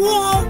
Whoa!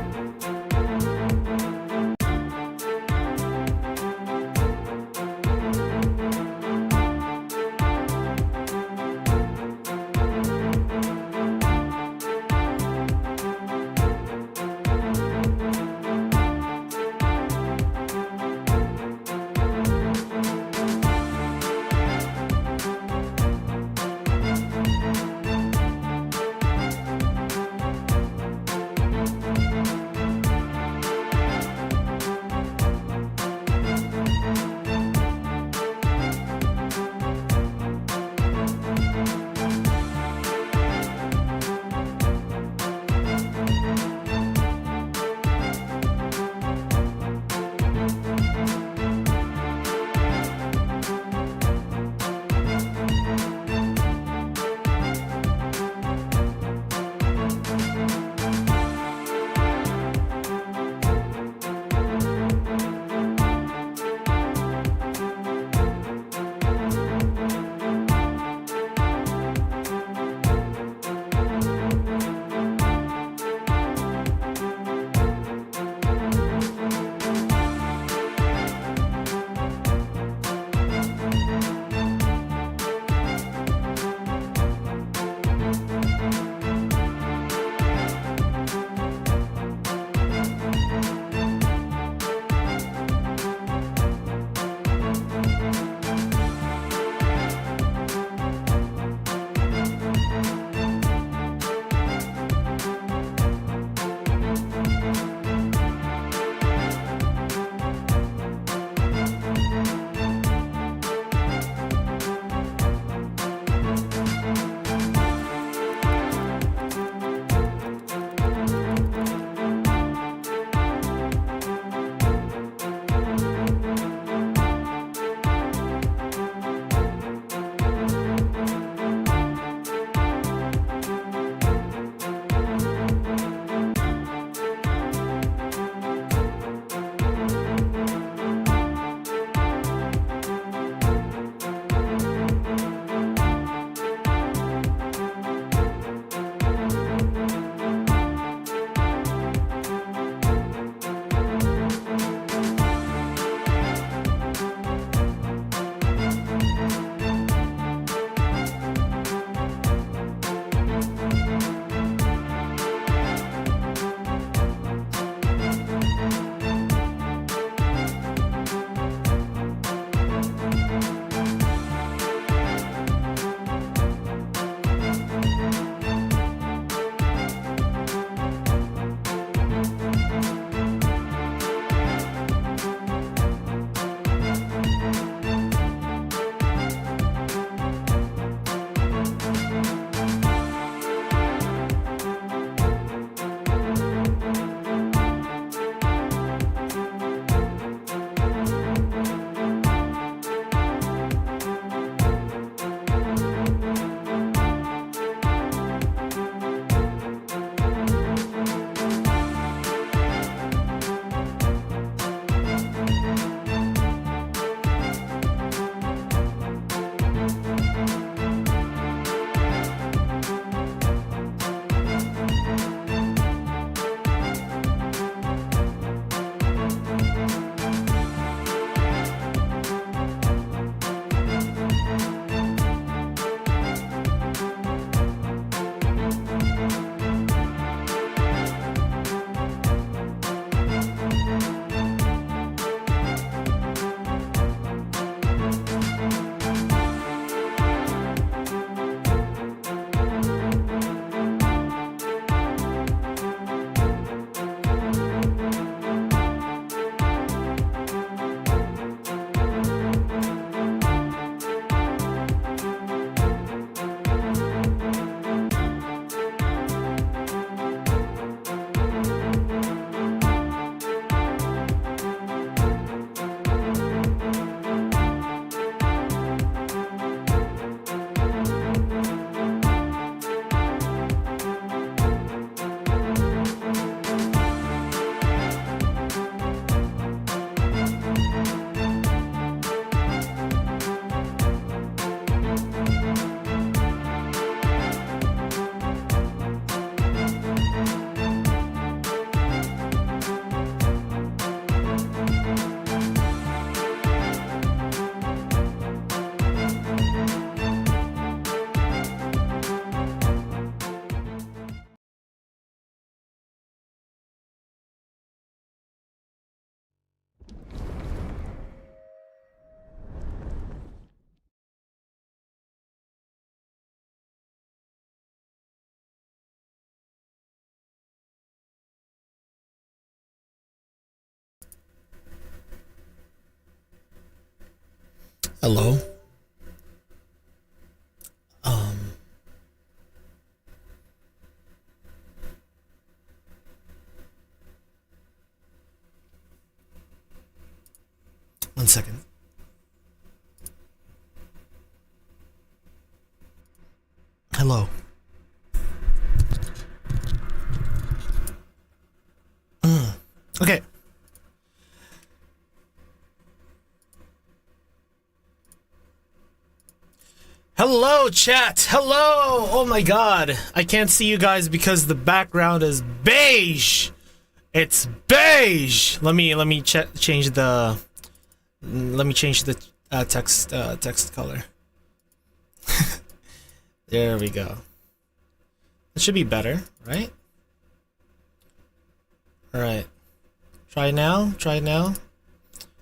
Hello. One second. Hello. Okay. Hello, chat. Hello. Oh my god. I can't see you guys because the background is beige. It's beige. Let me change the text color. There we go. It should be better, right? All right. Try now. Try now.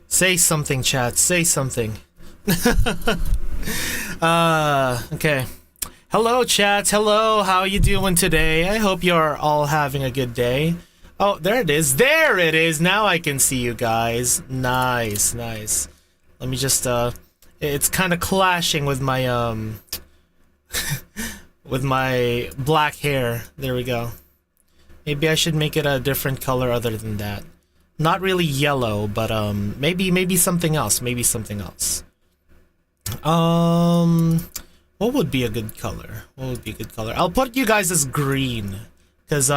Say something, chat. Say something. Okay. Hello, chat. Hello. How you doing today? I hope you're all having a good day. Oh, there it is. There it is. Now I can see you guys. Nice, nice. Let me just it's kind of clashing with my with my black hair. There we go. Maybe I should make it a different color other than that. Not really yellow, but maybe something else. Maybe something else. What would be a good color? What would be a good color? I'll put you guys as green, cause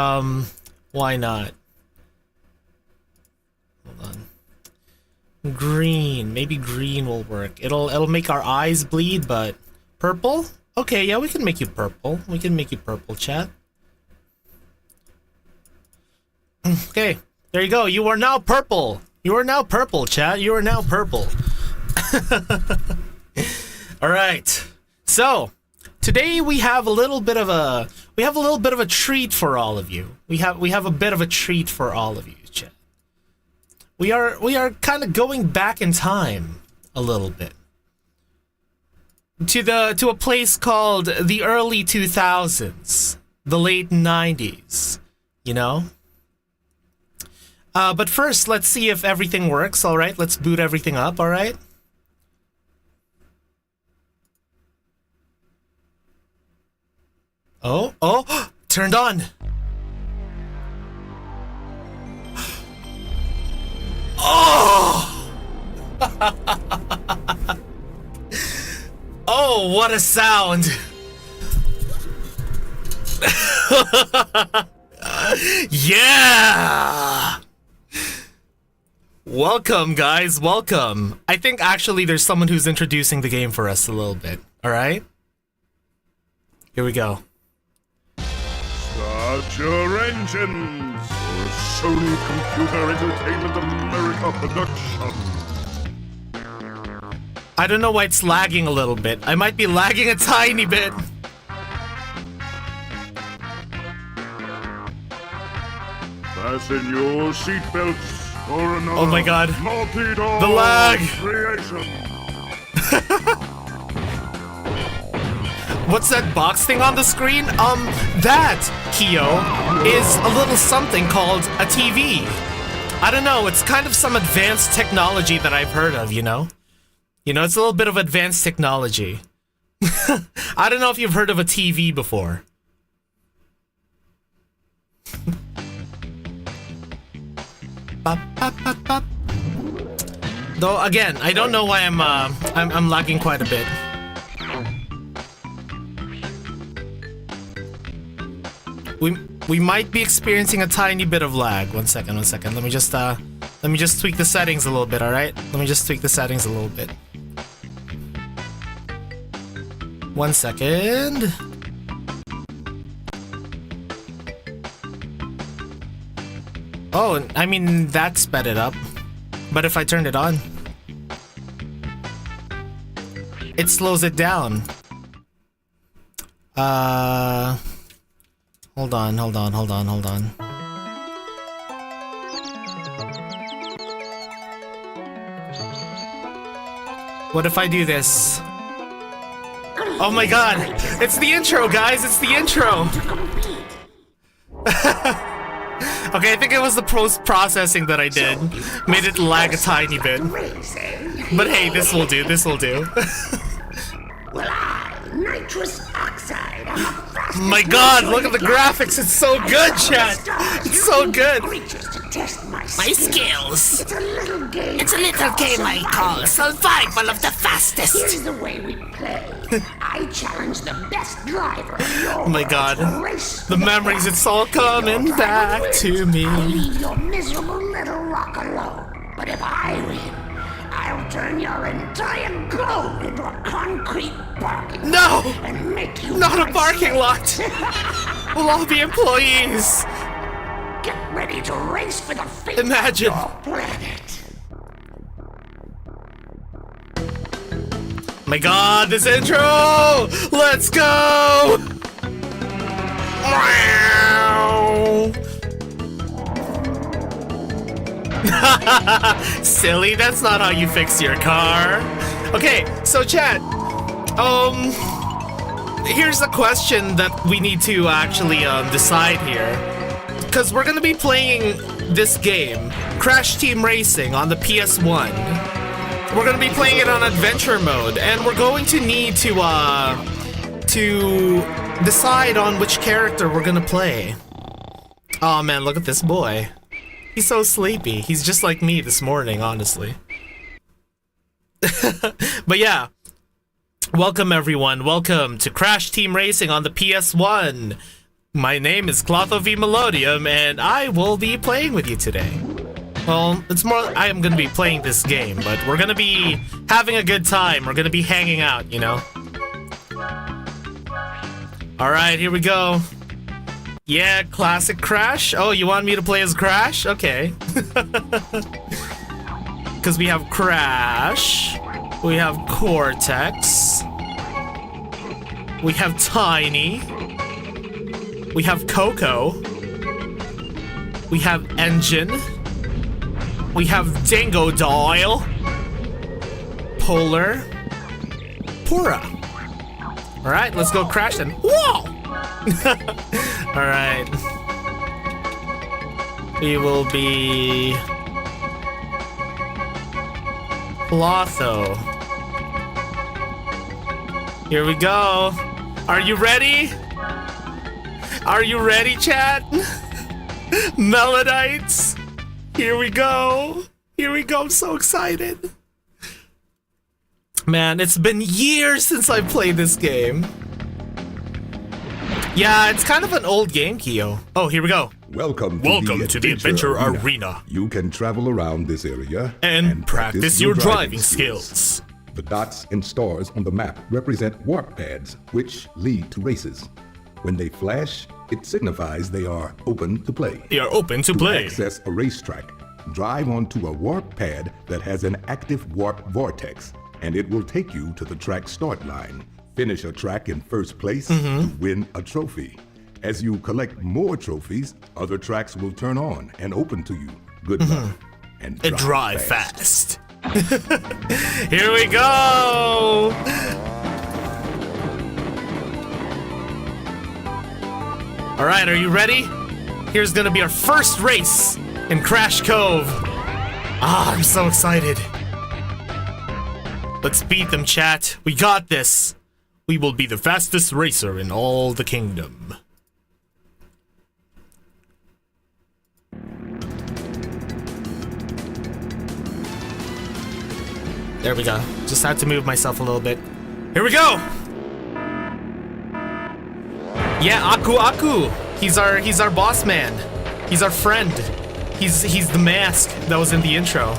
why not? Hold on. Green. Maybe green will work. It'll make our eyes bleed, but purple? Okay, yeah, we can make you purple. We can make you purple, chat. Okay, there you go. You are now purple. You are now purple, chat. You are now purple. All right. So, today we have a little bit of a treat for all of you. We have a bit of a treat for all of you, chat. We are kind of going back in time a little bit. To a place called the early 2000s, the late 90s, you know? But first, let's see if everything works, all right? Let's boot everything up, all right? Oh, turned on. Oh! Oh, what a sound. Yeah! Welcome, guys, welcome. I think actually there's someone who's introducing the game for us a little bit, all right? Here we go. Start your engines for Sony Computer Entertainment America production. I don't know why it's lagging a little bit. I might be lagging a tiny bit. Fasten your seatbelts for another Oh my god. multi-dollar The lag. creation. What's that box thing on the screen? That, Kyo, is a little something called a TV. I don't know, it's kind of some advanced technology that I've heard of, you know? You know, it's a little bit of advanced technology. I don't know if you've heard of a TV before. Though again, I don't know why I'm lagging quite a bit. We might be experiencing a tiny bit of lag. One second. Let me just tweak the settings a little bit, all right? Let me just tweak the settings a little bit. 1 second. Oh, I mean, that sped it up. But if I turned it on, it slows it down. Hold on. What if I do this? Oh my god! It's the intro, guys! It's the intro! Okay, I think it was the post-processing that I did. Made it lag a tiny bit. But hey, this will do, this will do. Well, nitrous oxide. My god, look at the graphics, it's so good, chat! It's so good! My skills. It's a little game I call survival of the fastest. Here's the way we play. I challenge the best driver. Oh my god. The memories, it's all coming back to me. I'll leave your miserable little rock alone. But if I win, I'll turn your entire globe into a concrete parking lot. No! And make you Not a parking lot! We'll all be employees! Get ready to race for the fate Imagine. of your planet. My god, this intro! Let's go! Silly, that's not how you fix your car. Okay, so chat, here's a question that we need to actually decide here. Because we're gonna be playing this game, Crash Team Racing, on the PS1. We're gonna be playing it on adventure mode, and we're going to need to decide on which character we're gonna play. Oh man, look at this boy. He's so sleepy. He's just like me this morning, honestly. But yeah, welcome everyone. Welcome to Crash Team Racing on the PS1. My name is Clotho V Melodium, and I will be playing with you today. Well, it's more I am gonna be playing this game, but we're gonna be having a good time. We're gonna be hanging out, you know? Alright, here we go. Yeah, classic Crash. Oh, you want me to play as Crash? Okay. Because we have Crash. We have Cortex. We have Tiny. We have Coco. We have Engine. We have Dingo Doyle. Polar. Pura. Alright, let's go Crash then. Whoa! Alright. We will be... Clotho. Here we go. Are you ready? Are you ready, chat? Melodites. Here we go. Here we go. I'm so excited. Man, it's been years since I played this game. Yeah, it's kind of an old game, Kyo. Oh, here we go. Welcome to the Adventure Arena. You can travel around this area And practice your driving skills. The dots and stars on the map represent warp pads, which lead to races. When they flash, it signifies they are open to play. They are open to play. Access a racetrack, drive onto a warp pad that has an active warp vortex, and it will take you to the track start line. Finish a track in first place to win a trophy. As you collect more trophies, other tracks will turn on and open to you. Good luck. And drive fast. Here we go! Alright, are you ready? Here's gonna be our first race in Crash Cove. Ah, I'm so excited. Let's beat them, chat. We got this. We will be the fastest racer in all the kingdom. There we go. Just had to move myself a little bit. Here we go! Yeah, Aku. He's our boss man. He's our friend. He's the mask that was in the intro.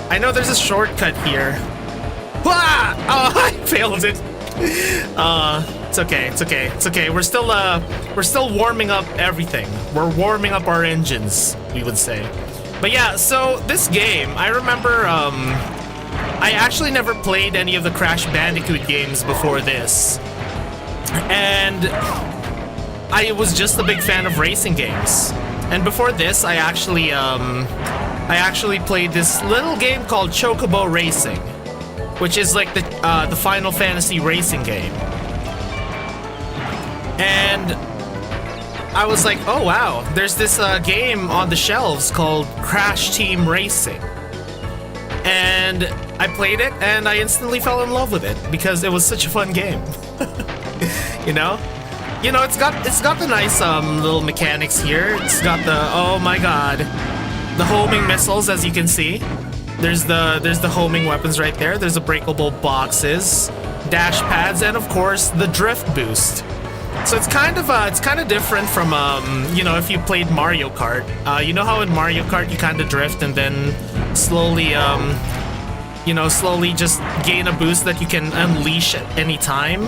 I know there's a shortcut here. Ah! Oh, I failed it. It's okay. We're still warming up everything. We're warming up our engines, we would say. But yeah, so this game, I remember, I actually never played any of the Crash Bandicoot games before this. And I was just a big fan of racing games. And before this, I actually played this little game called Chocobo Racing, which is like the Final Fantasy racing game. And I was like, oh wow, there's this game on the shelves called Crash Team Racing. And I played it and I instantly fell in love with it because it was such a fun game. You know? You know, it's got the nice little mechanics here. It's got the, oh my god, the homing missiles, as you can see. There's the homing weapons right there. There's the breakable boxes, dash pads, and of course the drift boost. So it's kind of different from you know, if you played Mario Kart. You know how in Mario Kart you kind of drift and then slowly you know, slowly just gain a boost that you can unleash at any time.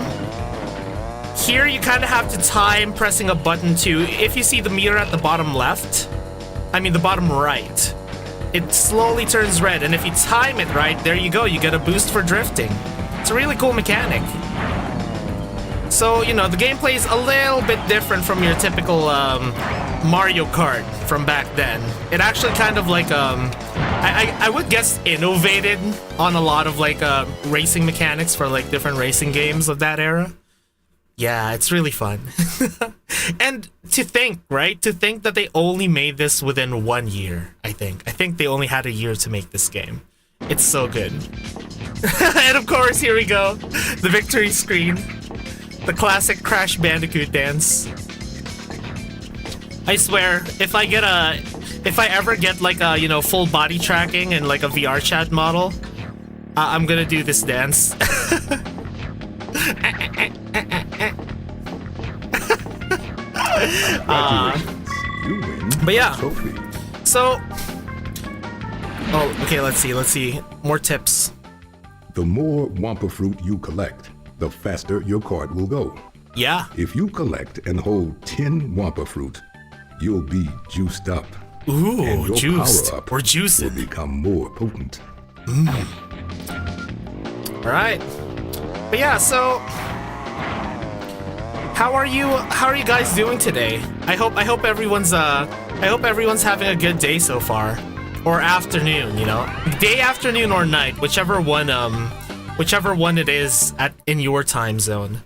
Here you kind of have to time pressing a button to, if you see the meter at the bottom left, I mean the bottom right, it slowly turns red, and if you time it right, there you go, you get a boost for drifting. It's a really cool mechanic. So, you know, the gameplay is a little bit different from your typical Mario Kart from back then. It actually kind of like, I would guess innovated on a lot of like racing mechanics for like different racing games of that era. Yeah, it's really fun. And to think, right? To think that they only made this within 1 year, I think. I think they only had a year to make this game. It's so good. And of course, here we go. The victory screen. The classic Crash Bandicoot dance. I swear, if I ever get like a, you know, full body tracking and like a VR chat model, I'm gonna do this dance. But yeah, so, oh, okay, let's see, more tips. The more Wampa fruit you collect, the faster your cart will go. Yeah. If you collect and hold 10 Wampa fruit, you'll be juiced up. Ooh, and your juiced. power up We're juicing. will become more potent. All right. But yeah, so how are you guys doing today? I hope everyone's having a good day so far, or afternoon, you know, day, afternoon, or night, whichever one it is in your time zone.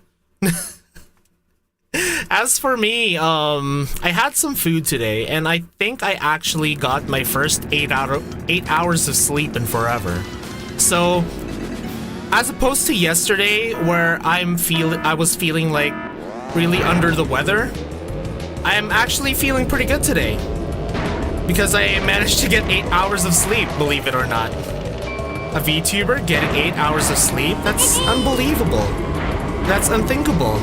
As for me, I had some food today, and I think I actually got my first 8 hours of sleep in forever. So, as opposed to yesterday, where I was feeling like really under the weather, I am actually feeling pretty good today because I managed to get 8 hours of sleep, believe it or not. A VTuber getting 8 hours of sleep? That's unbelievable. That's unthinkable.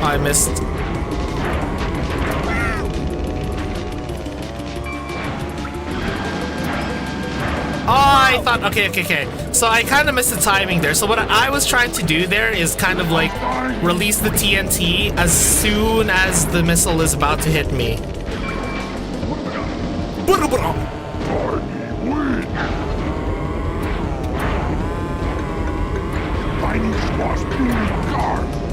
I missed. Oh, I thought, okay. So I kind of missed the timing there. So what I was trying to do there is kind of like release the TNT as soon as the missile is about to hit me.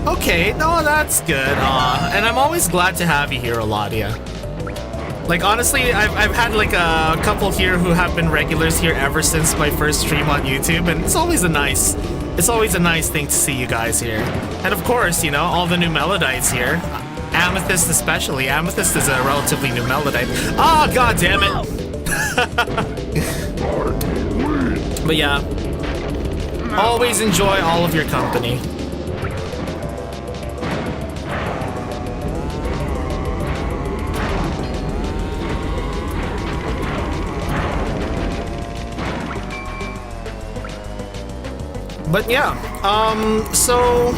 Okay, no, that's good. And I'm always glad to have you here, Eladia. Like, honestly, I've had like a couple here who have been regulars here ever since my first stream on YouTube, and it's always a nice thing to see you guys here. And of course, you know, all the new Melodites here. Amethyst especially. Amethyst is a relatively new Melodite. Oh, god damn it! But yeah, always enjoy all of your company. But yeah, so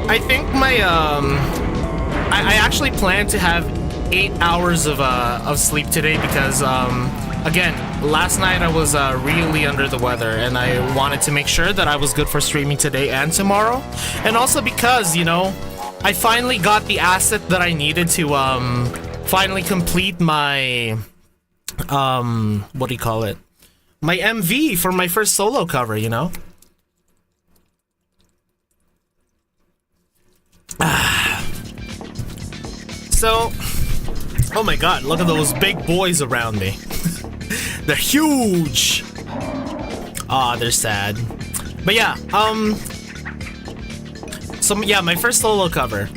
I think my I actually plan to have 8 hours of sleep today because again, last night I was really under the weather, and I wanted to make sure that I was good for streaming today and tomorrow, and also because, you know, I finally got the asset that I needed to finally complete my what do you call it? My MV for my first solo cover, you know? So, oh my god, look at those big boys around me. They're huge. Aw, they're sad. But yeah, so yeah, my first solo cover.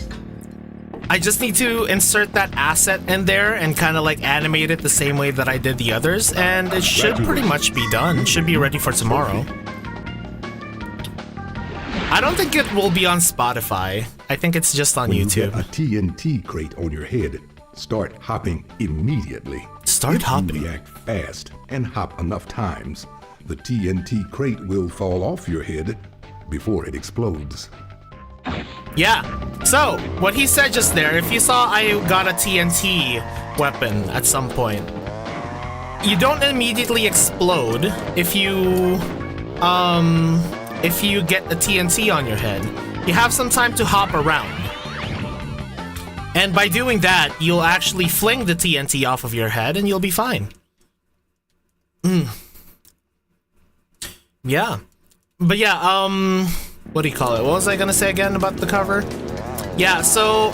I just need to insert that asset in there and kind of like animate it the same way that I did the others, and it should pretty much be done. It should be ready for tomorrow. I don't think it will be on Spotify. I think it's just on YouTube. When you get a TNT crate on your head, start hopping immediately. Start hopping? React fast and hop enough times. The TNT crate will fall off your head before it explodes. Yeah, so what he said just there, if you saw I got a TNT weapon at some point, you don't immediately explode if you get a TNT on your head. You have some time to hop around. And by doing that, you'll actually fling the TNT off of your head and you'll be fine. Yeah. But yeah, what do you call it? What was I gonna say again about the cover? Yeah, so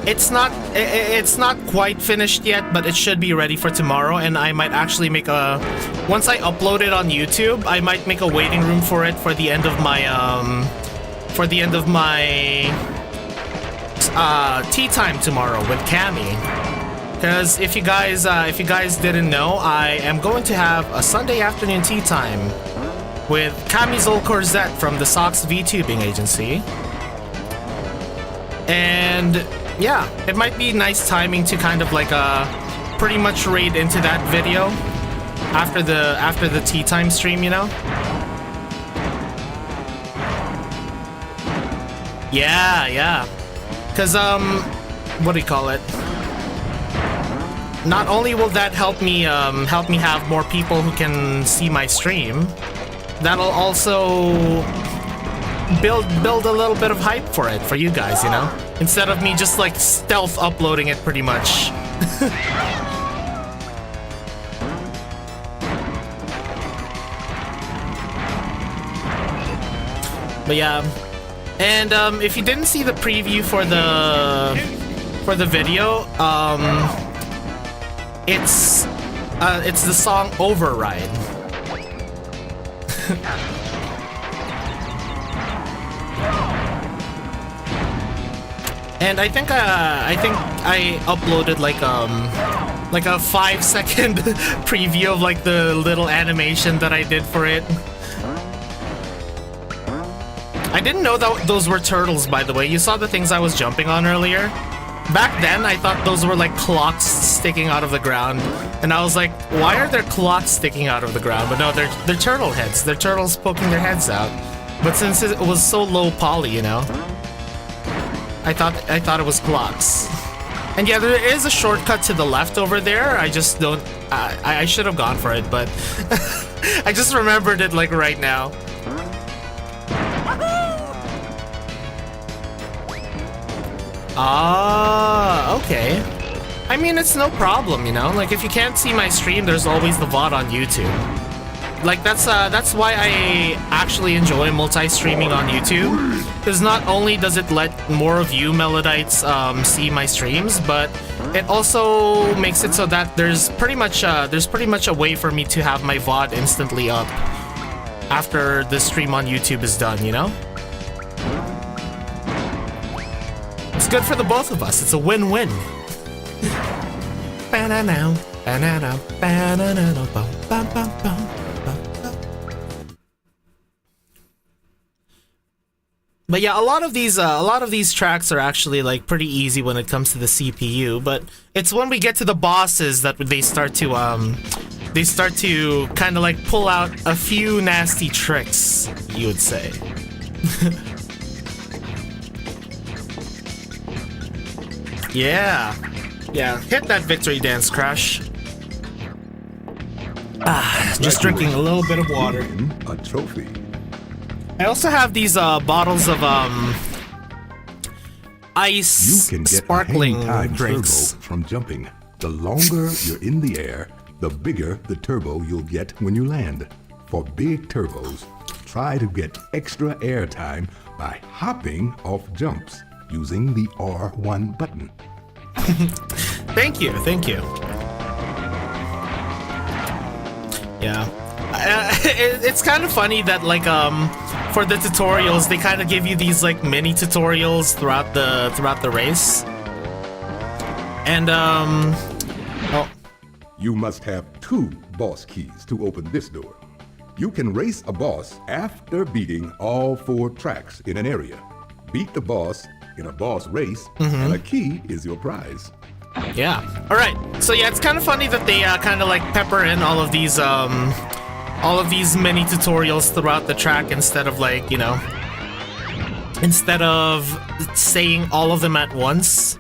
it's not quite finished yet, but it should be ready for tomorrow, and I might actually make a, once I upload it on YouTube, I might make a waiting room for it for the end of my tea time tomorrow with Cammy. Because if you guys didn't know, I am going to have a Sunday afternoon tea time with Cammy's old Corzette from the Sox VTubing agency. And yeah, it might be nice timing to kind of like pretty much raid into that video after the tea time stream, you know? Yeah. Cause what do you call it? Not only will that help me have more people who can see my stream, that'll also build a little bit of hype for it for you guys, you know? Instead of me just like stealth uploading it pretty much. But yeah. And if you didn't see the preview for the video, it's the song Override. And I think I uploaded like a 5-second preview of like the little animation that I did for it. I didn't know that those were turtles, by the way. You saw the things I was jumping on earlier? Back then, I thought those were like clocks sticking out of the ground. And I was like, why are there clocks sticking out of the ground? But no, they're turtle heads. They're turtles poking their heads out. But since it was so low poly, you know, I thought it was clocks. And yeah, there is a shortcut to the left over there. I just don't... I should have gone for it, but... I just remembered it like right now. Ah, okay. I mean, it's no problem, you know? Like, if you can't see my stream, there's always the VOD on YouTube. Like, that's why I actually enjoy multi-streaming on YouTube. Because not only does it let more of you Melodites see my streams, but it also makes it so that there's pretty much a way for me to have my VOD instantly up after the stream on YouTube is done, you know? It's good for the both of us. It's a win-win. But yeah, a lot of these tracks are actually like pretty easy when it comes to the CPU, but it's when we get to the bosses that they start to kind of like pull out a few nasty tricks, you would say. Yeah, hit that victory dance, Crush. Just drinking a little bit of water. A trophy. I also have these bottles of ice You can get sparkling a hang time drinks. turbo from jumping. The longer you're in the air, the bigger the turbo you'll get when you land. For big turbos, try to get extra air time by hopping off jumps using the R1 button. Thank you. Yeah. It's kind of funny that like for the tutorials they kind of give you these like mini tutorials throughout the race. And oh. You must have 2 boss keys to open this door. You can race a boss after beating all 4 tracks in an area. Beat the boss in a boss race, and a key is your prize. Yeah. All right. So yeah, it's kind of funny that they kind of like pepper in all of these mini tutorials throughout the track instead of like, you know, instead of saying all of them at once.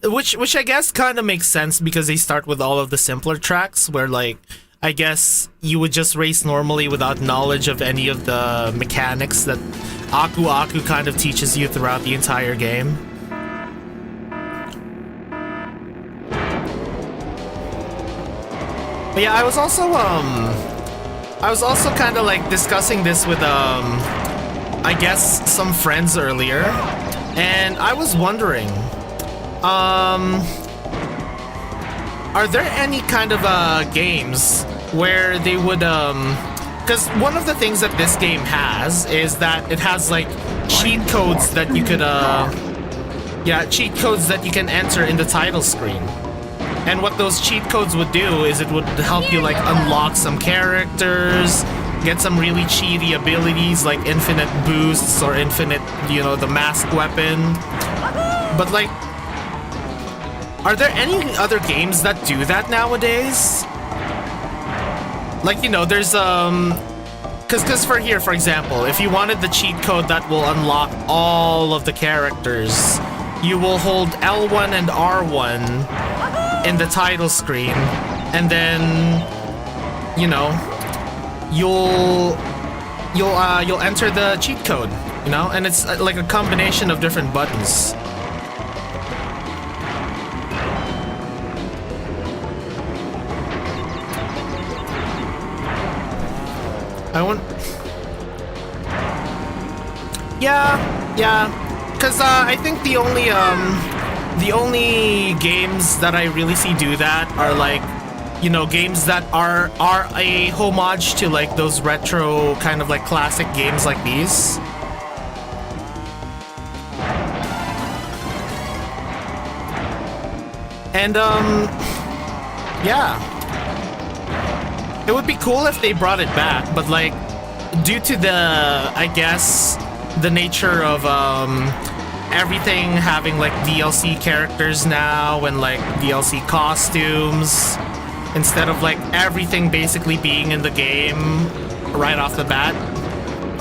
which I guess kind of makes sense because they start with all of the simpler tracks where like I guess you would just race normally without knowledge of any of the mechanics that Aku Aku kind of teaches you throughout the entire game. But yeah, I was also kind of like discussing this with I guess some friends earlier, and I was wondering, are there any kind of games where they would because one of the things that this game has is that it has like cheat codes that you could cheat codes that you can enter in the title screen. And what those cheat codes would do is it would help you like unlock some characters, get some really cheaty abilities like infinite boosts or infinite, you know, the mask weapon. But like, are there any other games that do that nowadays? Like, you know, there's cause for here, for example, if you wanted the cheat code that will unlock all of the characters, you will hold L1 and R1 in the title screen, and then, you know, you'll enter the cheat code, you know, and it's like a combination of different buttons. Yeah, because I think the only games that I really see do that are like, you know, games that are a homage to like those retro kind of like classic games like these. And yeah, it would be cool if they brought it back, but like due to the, I guess, the nature of everything having like DLC characters now and like DLC costumes instead of like everything basically being in the game right off the bat,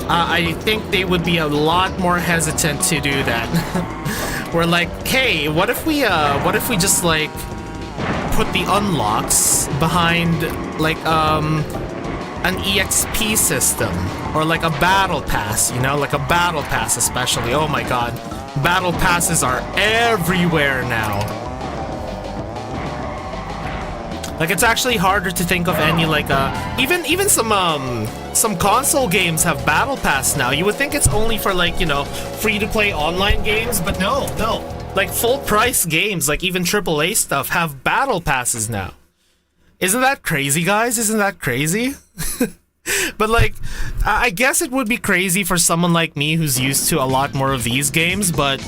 I think they would be a lot more hesitant to do that. We're like, hey, what if we just like put the unlocks behind like an EXP system or like a battle pass, you know, like a battle pass especially. Oh my god, battle passes are everywhere now. Like, it's actually harder to think of any like even some console games have battle pass now. You would think it's only for like, you know, free to play online games, but no. Like full price games, like even AAA stuff, have battle passes now. Isn't that crazy, guys? Isn't that crazy? But like, I guess it would be crazy for someone like me who's used to a lot more of these games, but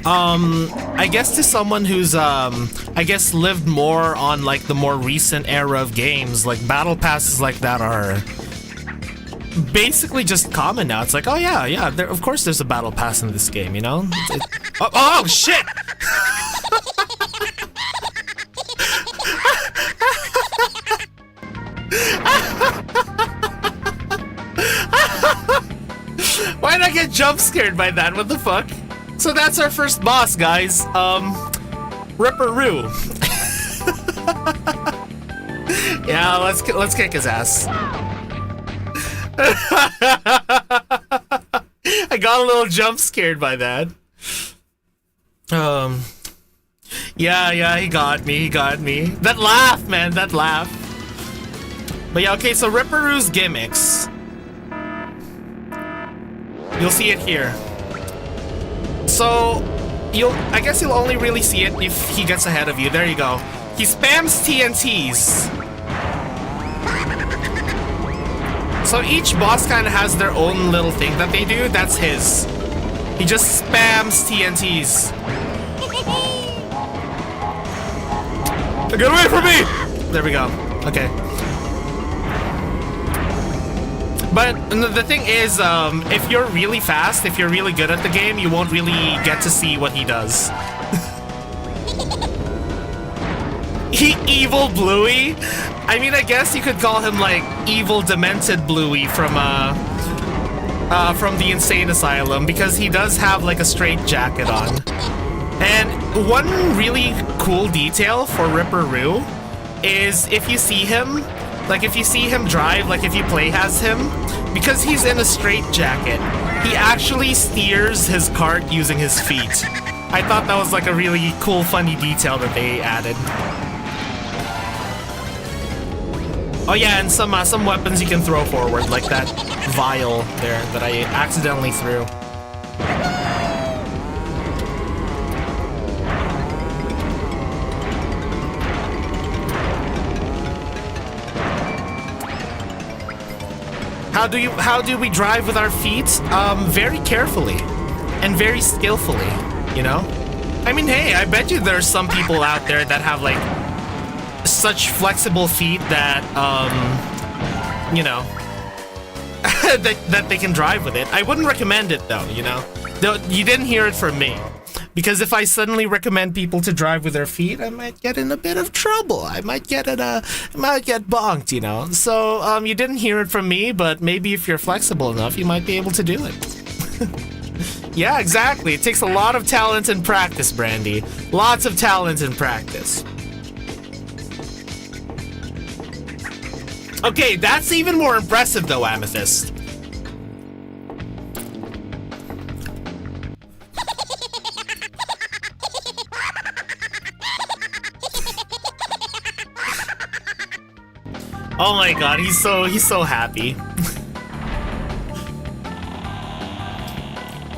I guess to someone who's I guess lived more on like the more recent era of games, like battle passes like that are basically just common now. It's like, oh yeah, of course there's a battle pass in this game, you know? Oh shit! Why did I get jump scared by that? What the fuck? So that's our first boss, guys. Ripperoo. Yeah, let's kick his ass. I got a little jump scared by that. Yeah, he got me. That laugh, man, that laugh. But yeah, okay, so Ripperoo's gimmicks. You'll see it here. So, I guess you'll only really see it if he gets ahead of you. There you go. He spams TNTs. So each boss kind of has their own little thing that they do. That's his. He just spams TNTs. Get away from me! There we go. Okay. But the thing is, if you're really fast, if you're really good at the game, you won't really get to see what he does. Evil Bluey? I mean, I guess you could call him like Evil Demented Bluey from the Insane Asylum, because he does have like a straight jacket on. And one really cool detail for Ripperoo is if you see him, like if you see him drive, like if you play as him, because he's in a straight jacket, he actually steers his cart using his feet. I thought that was like a really cool, funny detail that they added. Oh yeah, and some weapons you can throw forward, like that vial there that I accidentally threw. How do we drive with our feet? Very carefully and very skillfully, you know? I mean, hey, I bet you there's some people out there that have like such flexible feet that you know, that they can drive with it. I wouldn't recommend it though, you know? You didn't hear it from me. Because if I suddenly recommend people to drive with their feet, I might get in a bit of trouble. I might get bonked, you know? So, you didn't hear it from me, but maybe if you're flexible enough, you might be able to do it. Yeah, exactly. It takes a lot of talent and practice, Brandy. Lots of talent and practice. Okay, that's even more impressive though, Amethyst. Oh my god, he's so happy.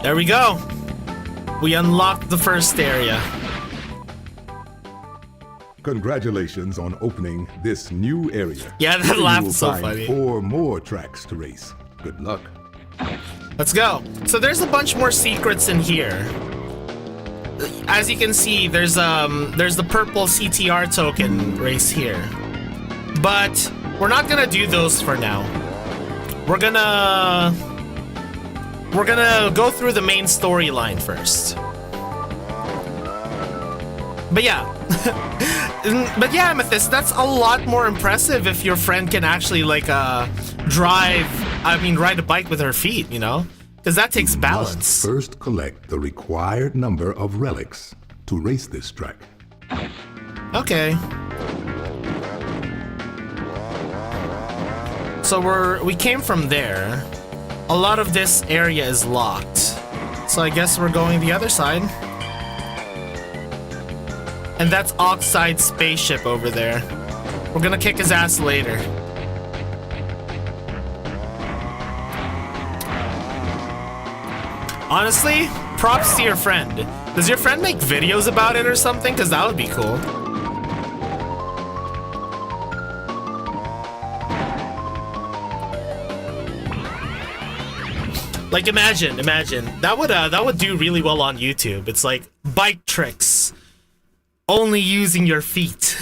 There we go. We unlocked the first area. Congratulations on opening this new area. Yeah, that You laugh will is so find funny. 4 more tracks to race. Good luck. Let's go. So there's a bunch more secrets in here. As you can see, there's the purple CTR token race here. But we're not gonna do those for now. We're gonna go through the main storyline first. But yeah. But yeah, Amethyst, that's a lot more impressive if your friend can actually like ride a bike with her feet, you know? Because that takes balance. Must first collect the required number of relics to race this track. Okay. So we came from there. A lot of this area is locked. So I guess we're going the other side. And that's Oxide's spaceship over there. We're gonna kick his ass later. Honestly, props to your friend. Does your friend make videos about it or something? Because that would be cool. Like imagine that would do really well on YouTube. It's like bike tricks, only using your feet.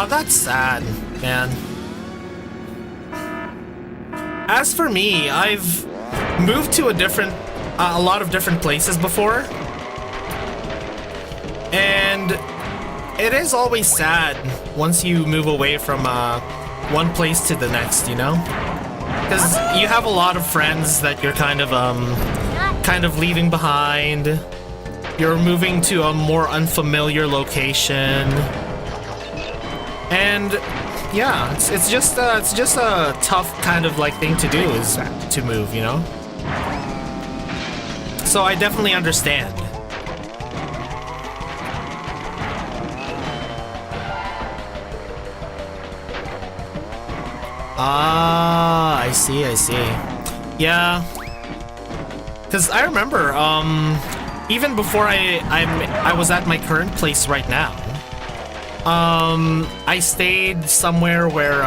That's sad, man. As for me, I've moved to a lot of different places before, and it is always sad once you move away from one place to the next, you know? Because you have a lot of friends that you're kind of leaving behind. You're moving to a more unfamiliar location, and yeah, it's just a tough kind of like thing to do, is to move, you know? So I definitely understand. I see. Yeah. Because I remember, even before I was at my current place right now, I stayed somewhere where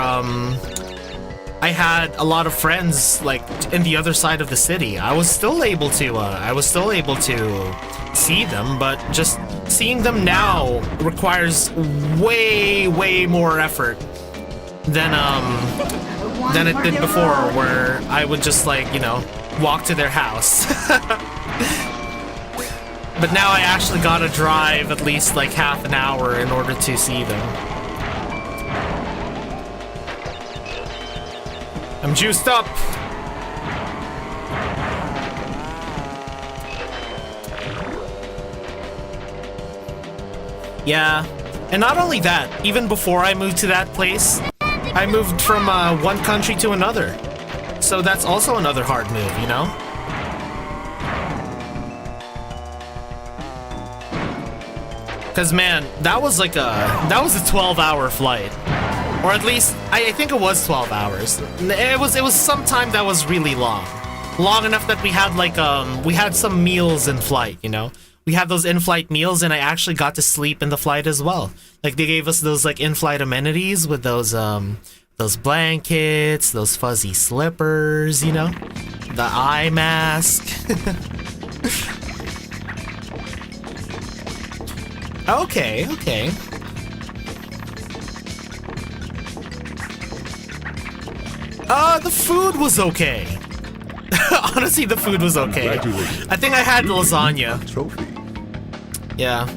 I had a lot of friends like in the other side of the city. I was still able to see them, but just seeing them now requires way more effort than it did before, where I would just like, you know, walk to their house. But now I actually gotta drive at least like half an hour in order to see them. I'm juiced up. Yeah, and not only that, even before I moved to that place, I moved from one country to another. So that's also another hard move, you know? Because man, that was a 12-hour flight. Or at least, I think it was 12 hours. It was some time that was really long. Long enough that we had like, we had some meals in flight, you know? We had those in-flight meals, and I actually got to sleep in the flight as well. Like, they gave us those like in-flight amenities with those blankets, those fuzzy slippers, you know? The eye mask. Okay. The food was okay. Honestly, the food was okay. I think I had lasagna. Trophy. Yeah.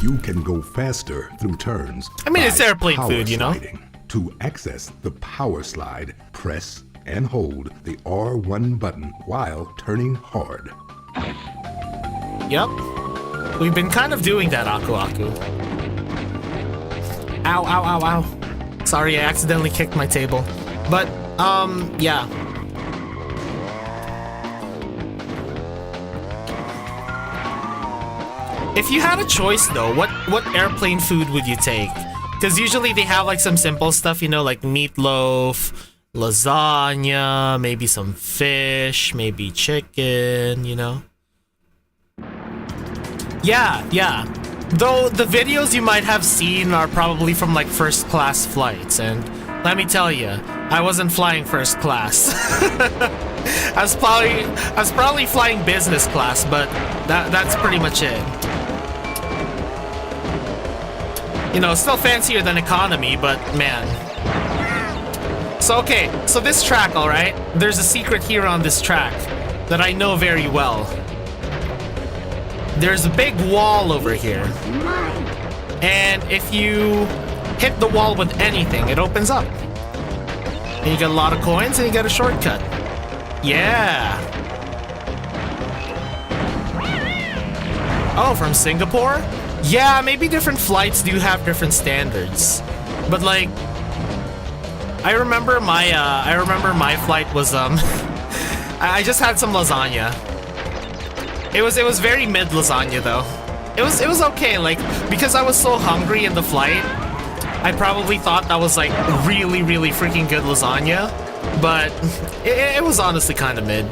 You can go faster through turns. I mean, it's by airplane power food, you know? sliding. To access the power slide, press and hold the R1 button while turning hard. Yep. We've been kind of doing that, Aku. Ow. Sorry, I accidentally kicked my table. But, yeah. If you had a choice, though, what airplane food would you take? Because usually they have, like, some simple stuff, you know, like meatloaf, lasagna, maybe some fish, maybe chicken, you know? Yeah. Though the videos you might have seen are probably from like first class flights, and let me tell you, I wasn't flying first class. I was probably flying business class, but that's pretty much it. You know, still fancier than economy, but man. So okay, so this track, all right? There's a secret here on this track that I know very well. There's a big wall over here. And if you hit the wall with anything, it opens up. And you get a lot of coins and you get a shortcut. Yeah. Oh, from Singapore? Yeah, maybe different flights do have different standards. But like, I remember my flight was I just had some lasagna. It was very mid lasagna though. It was okay, like, because I was so hungry in the flight, I probably thought that was like really freaking good lasagna, but it was honestly kind of mid.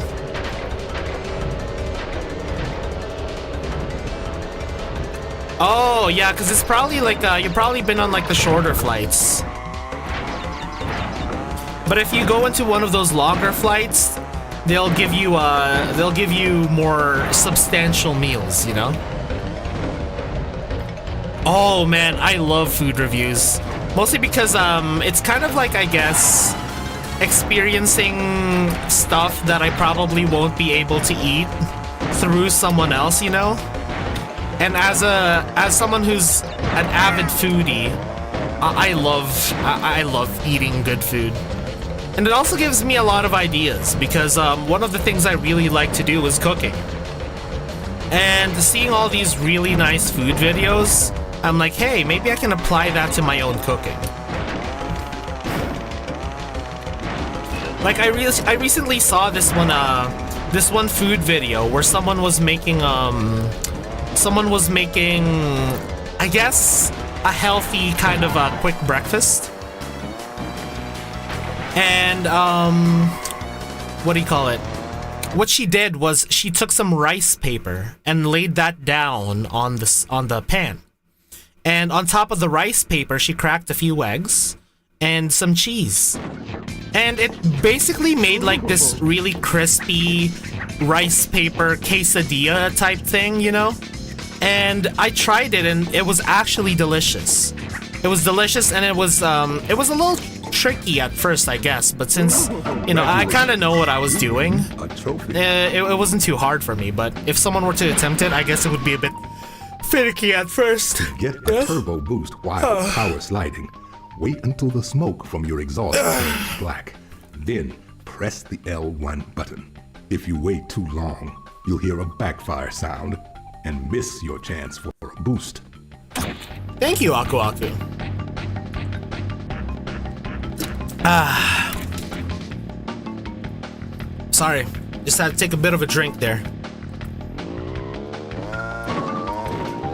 Oh yeah, because it's probably like you've probably been on like the shorter flights. But if you go into one of those longer flights, they'll give you more substantial meals, you know? Oh man, I love food reviews. Mostly because it's kind of like, I guess, experiencing stuff that I probably won't be able to eat through someone else, you know? And as someone who's an avid foodie, I love eating good food. And it also gives me a lot of ideas, because one of the things I really like to do is cooking. And seeing all these really nice food videos, I'm like, hey, maybe I can apply that to my own cooking. Like, I recently saw this one food video where someone was making, I guess, a healthy kind of a quick breakfast. And, what do you call it? what she did was she took some rice paper and laid that down on the pan. And on top of the rice paper, she cracked a few eggs and some cheese. And it basically made like this really crispy rice paper quesadilla type thing, you know? And I tried it and it was actually delicious. It was delicious and it was a little tricky at first, I guess, but since, you know, I kind of know what I was doing, it wasn't too hard for me, but if someone were to attempt it, I guess it would be a bit finicky at first. To get a turbo boost while power sliding, wait until the smoke from your exhaust turns black. Then press the L1 button. If you wait too long, you'll hear a backfire sound and miss your chance for a boost. Thank you, Aku Aku. Sorry, just had to take a bit of a drink there.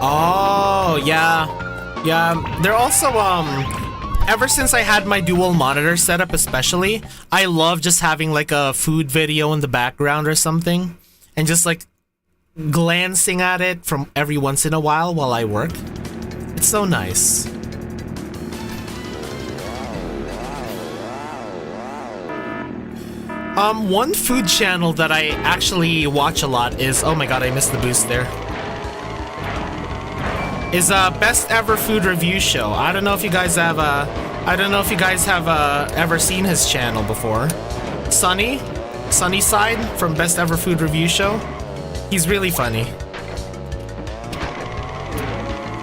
Oh, yeah. Yeah, they're also, ever since I had my dual monitor setup especially, I love just having like a food video in the background or something, and just like glancing at it from every once in a while I work. It's so nice. One food channel that I actually watch a lot is, oh my god, I missed the boost there. Is Best Ever Food Review Show. I don't know if you guys have ever seen his channel before. Sunnyside from Best Ever Food Review Show. He's really funny.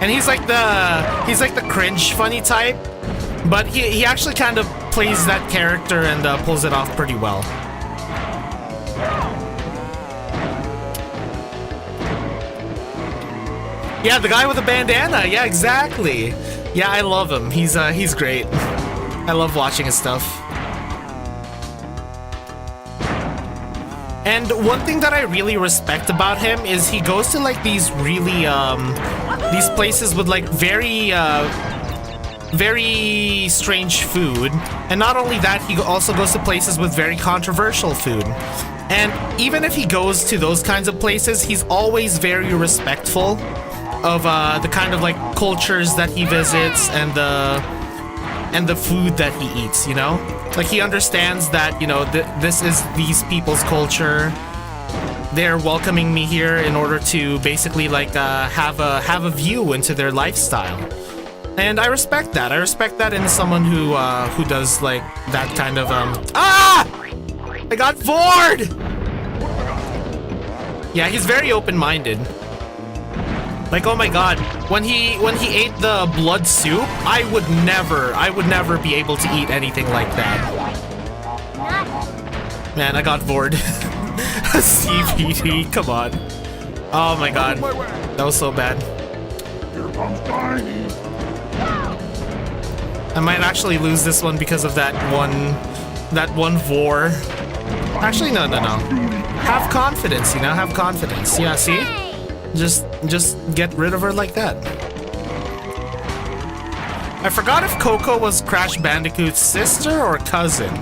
And he's like the cringe funny type, but he actually kind of plays that character and pulls it off pretty well. Yeah, the guy with the bandana. Yeah, exactly. Yeah, I love him. He's great. I love watching his stuff. And one thing that I really respect about him is he goes to like these really these places with like very strange food, and not only that, he also goes to places with very controversial food. And even if he goes to those kinds of places, he's always very respectful of the kind of like cultures that he visits and the food that he eats, you know? Like he understands that, you know, this is these people's culture. They're welcoming me here in order to basically like have a view into their lifestyle. And I respect that. I respect that in someone who does like that kind of I got bored. Yeah, he's very open-minded. Like, oh my god, when he ate the blood soup, I would never be able to eat anything like that. Man, I got bored. CPT, come on. Oh my god, that was so bad. I might actually lose this one because of that one vor. Actually, no. Have confidence, you know, have confidence. Yeah, see? Just get rid of her like that. I forgot if Coco was Crash Bandicoot's sister or cousin.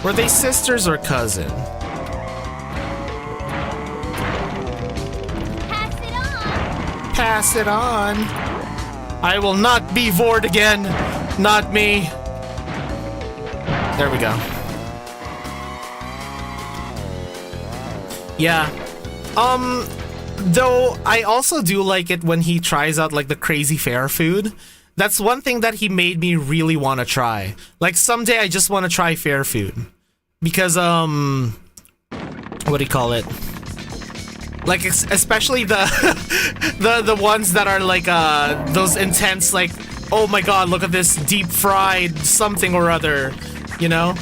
Were they sisters or cousin? Pass it on. I will not be Vord again. Not me. There we go. Yeah. Though I also do like it when he tries out like the crazy fair food. That's one thing that he made me really want to try. Like someday I just want to try fair food. Because what do you call it? Like especially the the ones that are like those intense, like, oh my god, look at this deep fried something or other, you know?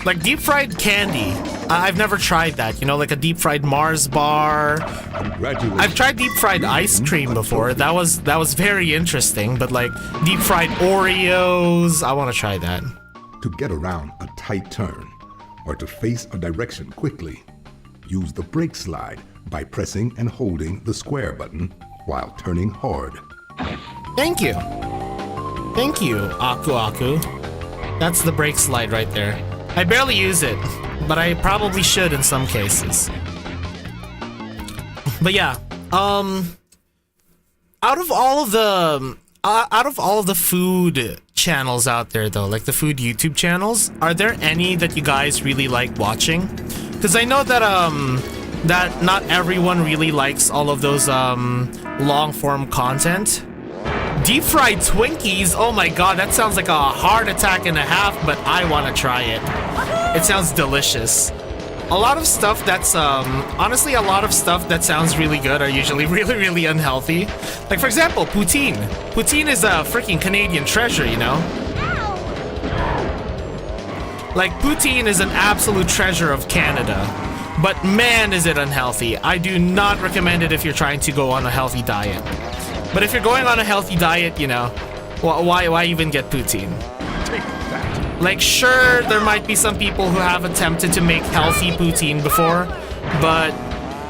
Like deep fried candy. I've never tried that, you know, like a deep fried Mars bar. I've tried deep fried ice cream before. That was very interesting, but like deep fried Oreos, I want to try that. To get around a tight turn or to face a direction quickly, use the brake slide by pressing and holding the square button while turning hard. Thank you. Thank you, Aku Aku. That's the brake slide right there. I barely use it, but I probably should in some cases. But yeah, out of all of the food channels out there though, like the food YouTube channels, are there any that you guys really like watching? Because I know that that not everyone really likes all of those long form content. Deep fried Twinkies, oh my god, that sounds like a heart attack and a half, but I want to try it. It sounds delicious. A lot of stuff that's, honestly, a lot of stuff that sounds really good are usually really, really unhealthy. Like, for example, poutine. Poutine is a freaking Canadian treasure, you know? Like, poutine is an absolute treasure of Canada. But man, is it unhealthy. I do not recommend it if you're trying to go on a healthy diet. But if you're going on a healthy diet, you know, why even get poutine? Take that. Like, sure, there might be some people who have attempted to make healthy poutine before, but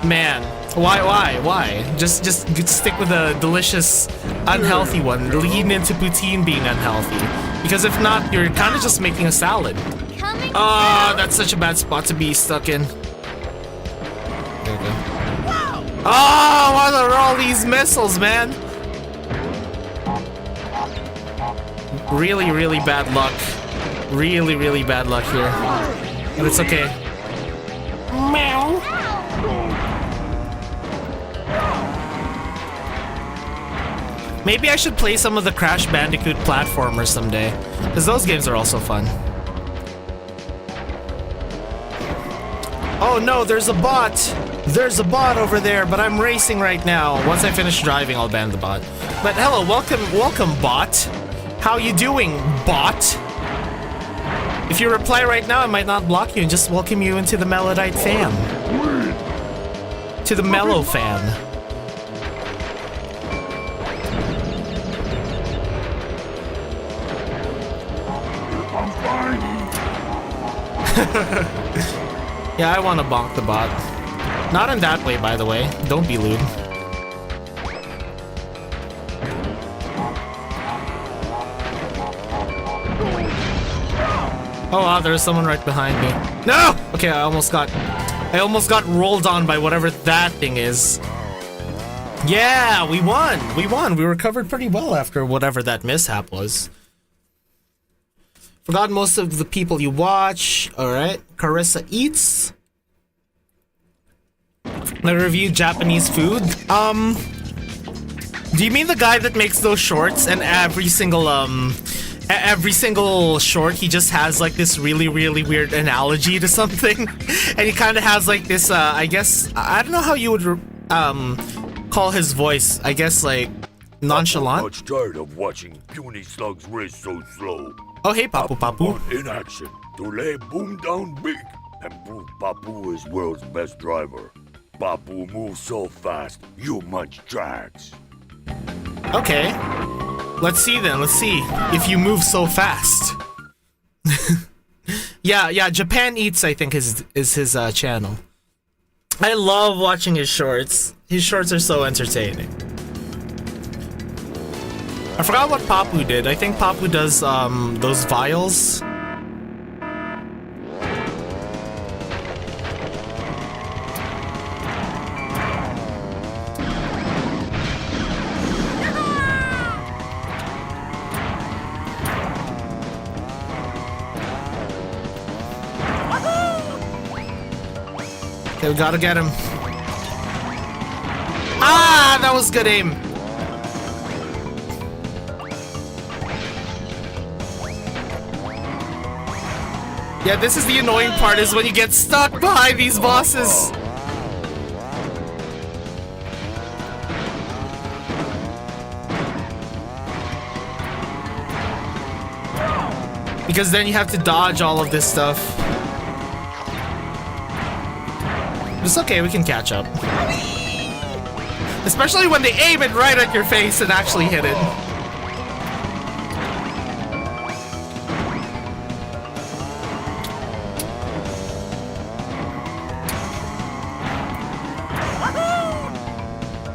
man, why? Just stick with a delicious, unhealthy one. Lean into poutine being unhealthy, because if not, you're kind of just making a salad. Oh, that's such a bad spot to be stuck in. There we go. Oh, what are all these missiles, man? Really, really bad luck. Really, really bad luck here. But it's okay. Meow. Maybe I should play some of the Crash Bandicoot platformers someday, because those games are also fun. Oh no, there's a bot! There's a bot over there, but I'm racing right now. Once I finish driving, I'll ban the bot. But hello, welcome bot. How you doing, bot? If you reply right now, I might not block you and just welcome you into the Melodite fam. To the Mellow fan. I'm fine. Yeah, I want to bonk the bot. Not in that way, by the way. Don't be lewd. Oh wow, there's someone right behind me. No! Okay, I almost got rolled on by whatever that thing is. Yeah, we won! We recovered pretty well after whatever that mishap was. Forgot most of the people you watch. Alright. Carissa Eats. I review Japanese food. Do you mean the guy that makes those shorts and every single short he just has like this really, really weird analogy to something? And he kind of has like this, I guess, I don't know how you would call his voice. I guess like nonchalant? I'm much tired of watching puny slugs race so slow. Oh, hey, Papu Papu. In action to lay boom down big and prove Papu is world's best driver. Papu moves so fast, you munch tracks. Okay. Let's see then. Let's see if you move so fast. yeah. Japan Eats, I think, is his channel. I love watching his shorts. His shorts are so entertaining. I forgot what Papu did. I think Papu does those vials. Okay, we gotta get him. Ah, that was good aim. Yeah, this is the annoying part, is when you get stuck behind these bosses. Because then you have to dodge all of this stuff. It's okay, we can catch up. Especially when they aim it right at your face and actually hit it.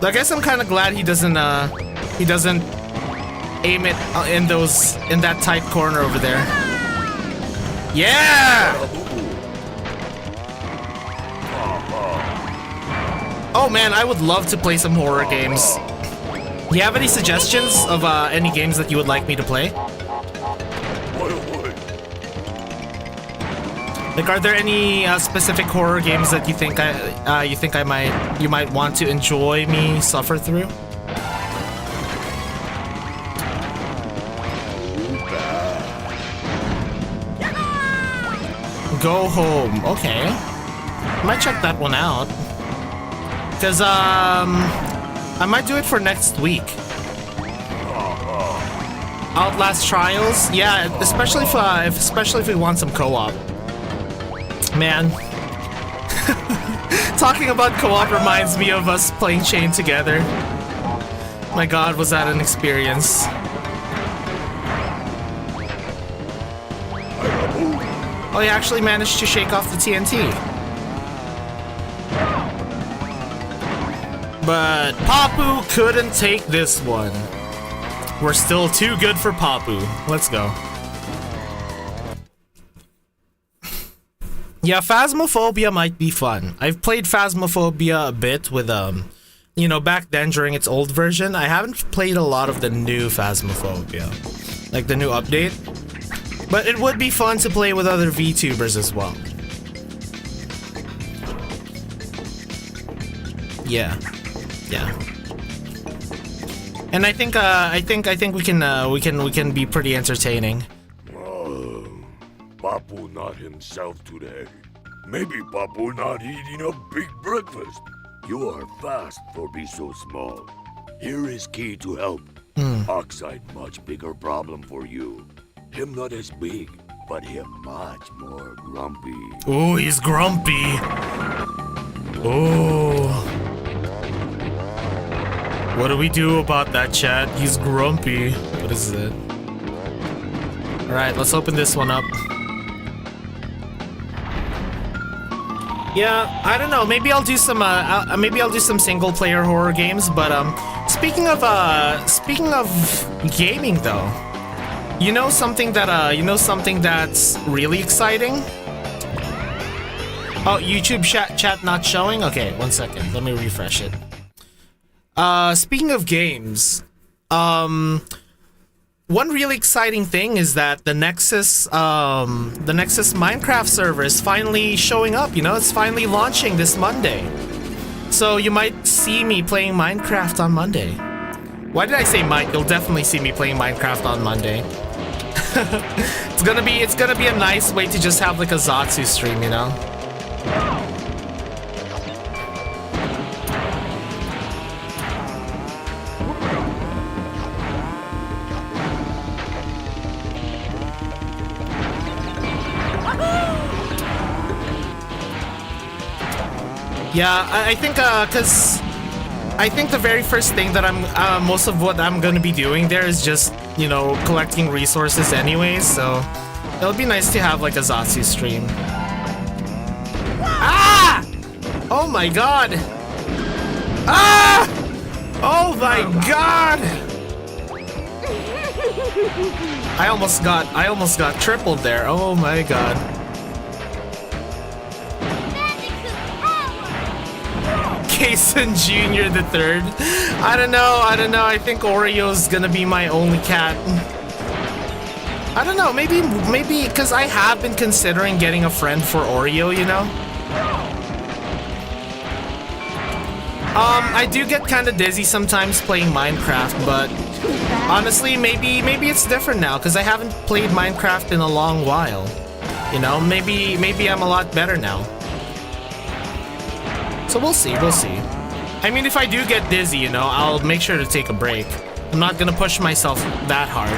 I guess I'm kind of glad he doesn't aim it in that tight corner over there. Yeah! Oh man, I would love to play some horror games. Do you have any suggestions of any games that you would like me to play? Like, are there any specific horror games that you think you might want to enjoy me suffer through? Go home. Okay, I might check that one out. Cause I might do it for next week. Outlast Trials, yeah, especially if we want some co-op. Man, talking about co-op reminds me of us playing Chain together. My God, was that an experience? Oh, you actually managed to shake off the TNT. But Papu couldn't take this one. We're still too good for Papu. Let's go. Yeah, Phasmophobia might be fun. I've played Phasmophobia a bit with, you know, back then during its old version. I haven't played a lot of the new Phasmophobia, like the new update. But it would be fun to play with other VTubers as well. Yeah. Yeah. And I think we can be pretty entertaining. Papu not himself today. Maybe Papu not eating a big breakfast. You are fast for be so small. Here is key to help. Oxide much bigger problem for you. Him not as big, but him much more grumpy. Oh, he's grumpy. Oh. What do we do about that, chat? He's grumpy. What is it? Alright, let's open this one up. Yeah, I don't know. Maybe I'll do some single player horror games. But speaking of gaming though, you know something that's really exciting. Oh, YouTube chat not showing. Okay, 1 second. Let me refresh it. Speaking of games, one really exciting thing is that the NEXAS Minecraft server is finally showing up, you know, it's finally launching this Monday. So you might see me playing Minecraft on Monday. Why did I say might? You'll definitely see me playing Minecraft on Monday. It's gonna be a nice way to just have like a Zatsu stream, you know? Yeah, I think, cause I think the very first thing that most of what I'm gonna be doing there is just, you know, collecting resources anyways, so it'll be nice to have like a Zatsu stream. Ah! Oh my god! Ah! Oh my god! I almost got tripled there. Oh my god. Kason Jr. the third. I don't know. I think Oreo's gonna be my only cat. I don't know. Maybe because I have been considering getting a friend for Oreo, you know. I do get kind of dizzy sometimes playing Minecraft, but honestly, maybe it's different now because I haven't played Minecraft in a long while. You know, maybe I'm a lot better now. So we'll see. I mean, if I do get dizzy, you know, I'll make sure to take a break. I'm not gonna push myself that hard.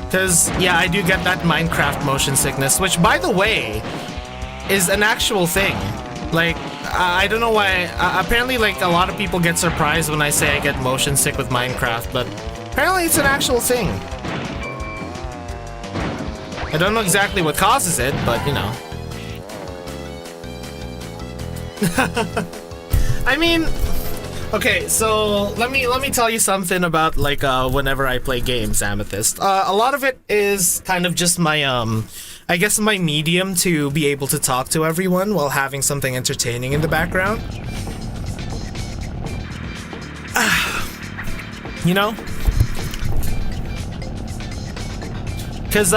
Because, yeah, I do get that Minecraft motion sickness, which, by the way, is an actual thing. Like, I don't know why. Apparently, like, a lot of people get surprised when I say I get motion sick with Minecraft, but apparently it's an actual thing. I don't know exactly what causes it, but, you know. Okay, so let me tell you something about like whenever I play games, Amethyst. A lot of it is kind of just my I guess my medium to be able to talk to everyone while having something entertaining in the background. You know? Cause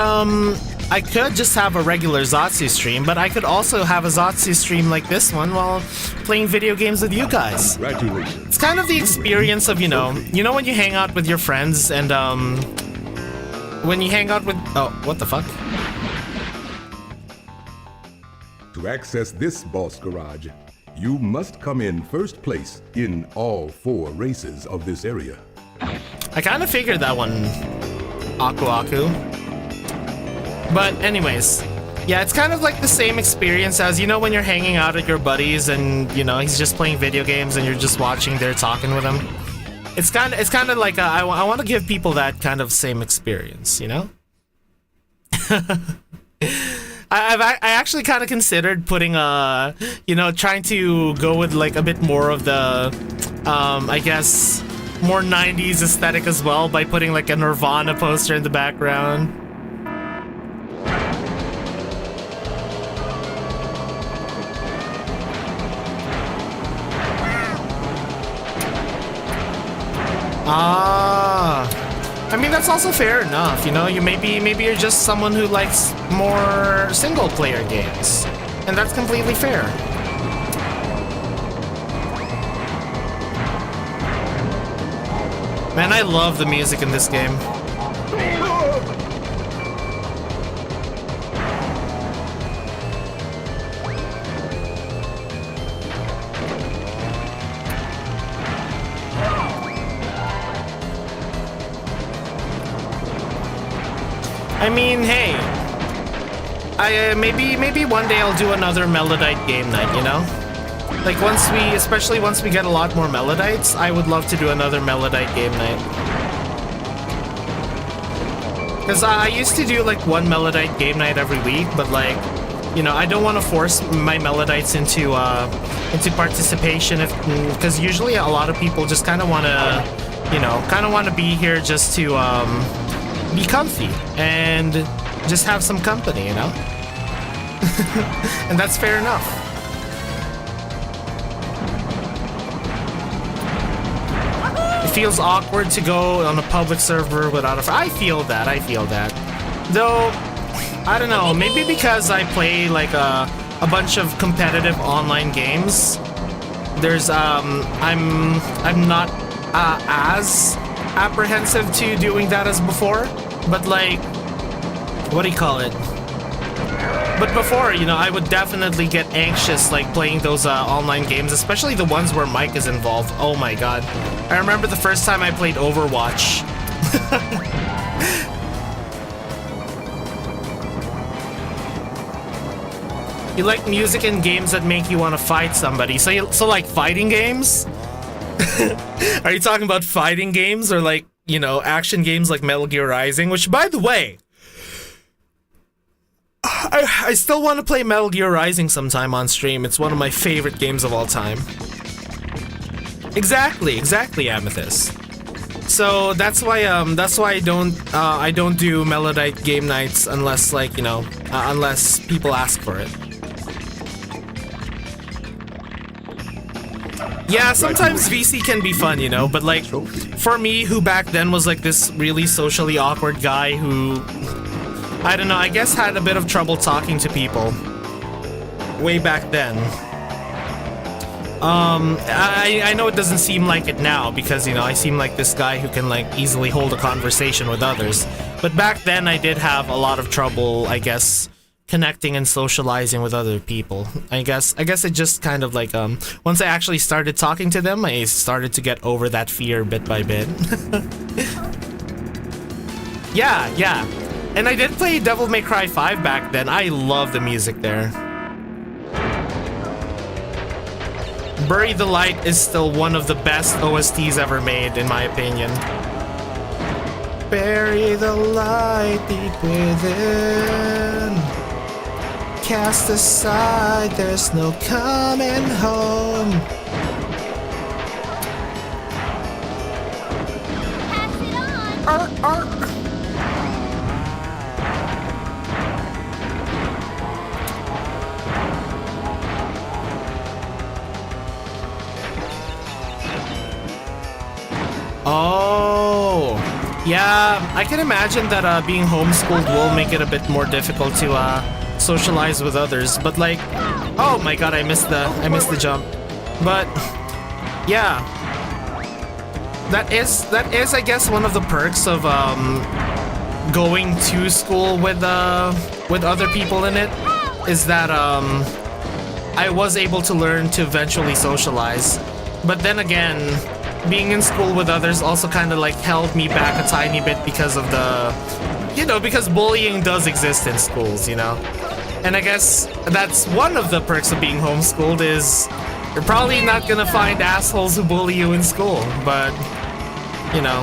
I could just have a regular Zatsu stream, but I could also have a Zatsu stream like this one while playing video games with you guys. Congratulations. It's kind of the experience of, you know when you hang out with your friends and when you hang out with, oh, what the fuck? To access this boss garage, you must come in first place in all 4 races of this area. I kind of figured that one, Aku. But anyways, yeah, it's kind of like the same experience as, when you're hanging out with your buddies and, he's just playing video games and you're just watching there talking with him. It's kind of like, I want to give people that kind of same experience, I actually kind of considered putting trying to go with like a bit more of the, I guess, more 90s aesthetic as well by putting like a Nirvana poster in the background. I mean, that's also fair enough, you maybe you're just someone who likes more single player games, and that's completely fair. Man, I love the music in this game. I mean, hey, maybe one day I'll do another Melodite game night, Like especially once we get a lot more Melodites, I would love to do another Melodite game night. Because I used to do like one Melodite game night every week, but like, I don't want to force my Melodites into participation because usually a lot of people just kind of want to, be here just to, be comfy and just have some company, and that's fair enough. It feels awkward to go on a public server without I feel that. Though, I don't know, maybe because I play like a bunch of competitive online games, there's, I'm not as apprehensive to doing that as before, but like, what do you call it? But before, I would definitely get anxious like playing those online games, especially the ones where Mike is involved. Oh my god. I remember the first time I played Overwatch. You like music in games that make you want to fight somebody. So like fighting games? Are you talking about fighting games or like, action games like Metal Gear Rising? Which, by the way, I still want to play Metal Gear Rising sometime on stream. It's one of my favorite games of all time. Exactly, Amethyst. So that's why I don't do Melodite game nights unless like, unless people ask for it. Yeah, sometimes VC can be fun, but like, for me, who back then was like this really socially awkward guy who, I don't know, I guess had a bit of trouble talking to people way back then. I know it doesn't seem like it now because, I seem like this guy who can like easily hold a conversation with others. But back then I did have a lot of trouble, I guess, connecting and socializing with other people. I guess it just kind of like once I actually started talking to them, I started to get over that fear bit by bit. Yeah. And I did play Devil May Cry 5 back then. I love the music there. Bury the Light is still one of the best OSTs ever made, in my opinion. Bury the light deep within. Cast aside, there's no coming home. Oh, yeah, I can imagine that being homeschooled will make it a bit more difficult to socialize with others. But like, oh my god, I missed the jump. But yeah, that is I guess one of the perks of going to school with other people in it, is that I was able to learn to eventually socialize. But then again, being in school with others also kind of like held me back a tiny bit because of because bullying does exist in schools, you know? And I guess that's one of the perks of being homeschooled, is you're probably not gonna find assholes who bully you in school, but, you know,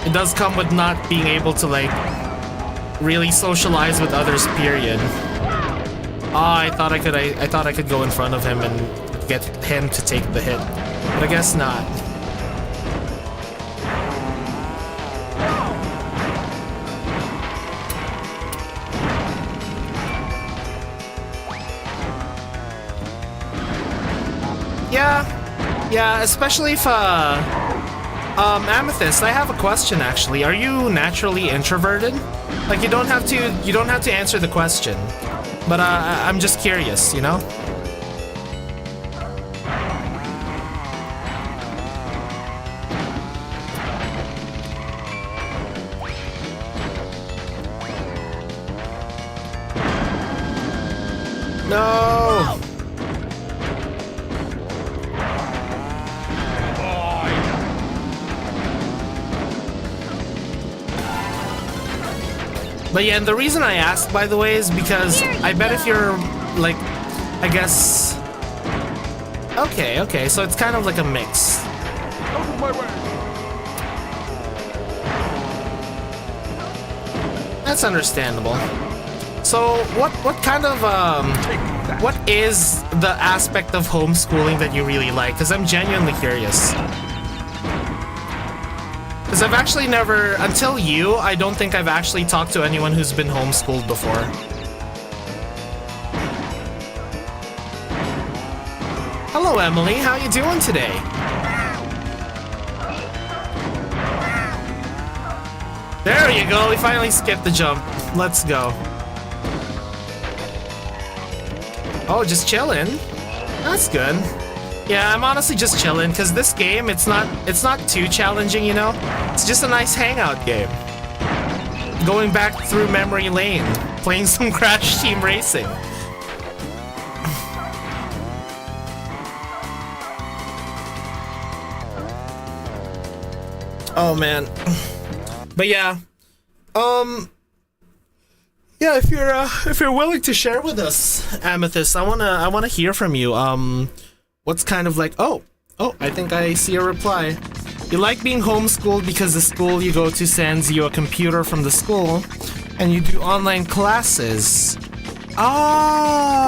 it does come with not being able to like really socialize with others, period. I thought I could go in front of him and get him to take the hit, but I guess not. Yeah, especially if, Amethyst, I have a question actually. Are you naturally introverted? Like, you don't have to answer the question, but I'm just curious, you know? No! But yeah, and the reason I asked, by the way, is because I bet if you're, like, I guess... Okay, so it's kind of like a mix. Out of my way! That's understandable. So, what kind of, what is the aspect of homeschooling that you really like? Because I'm genuinely curious. Because I've actually never, until you, I don't think I've actually talked to anyone who's been homeschooled before. Hello, Emily. How you doing today? There you go. We finally skipped the jump. Let's go. Oh, just chilling. That's good. Yeah, I'm honestly just chilling because this game, it's not too challenging, you know? It's just a nice hangout game. Going back through memory lane, playing some Crash Team Racing. Oh man. But yeah. Yeah, if you're willing to share with us, Amethyst, I wanna hear from you. What's kind of like, oh, I think I see a reply. You like being homeschooled because the school you go to sends you a computer from the school and you do online classes. Ah,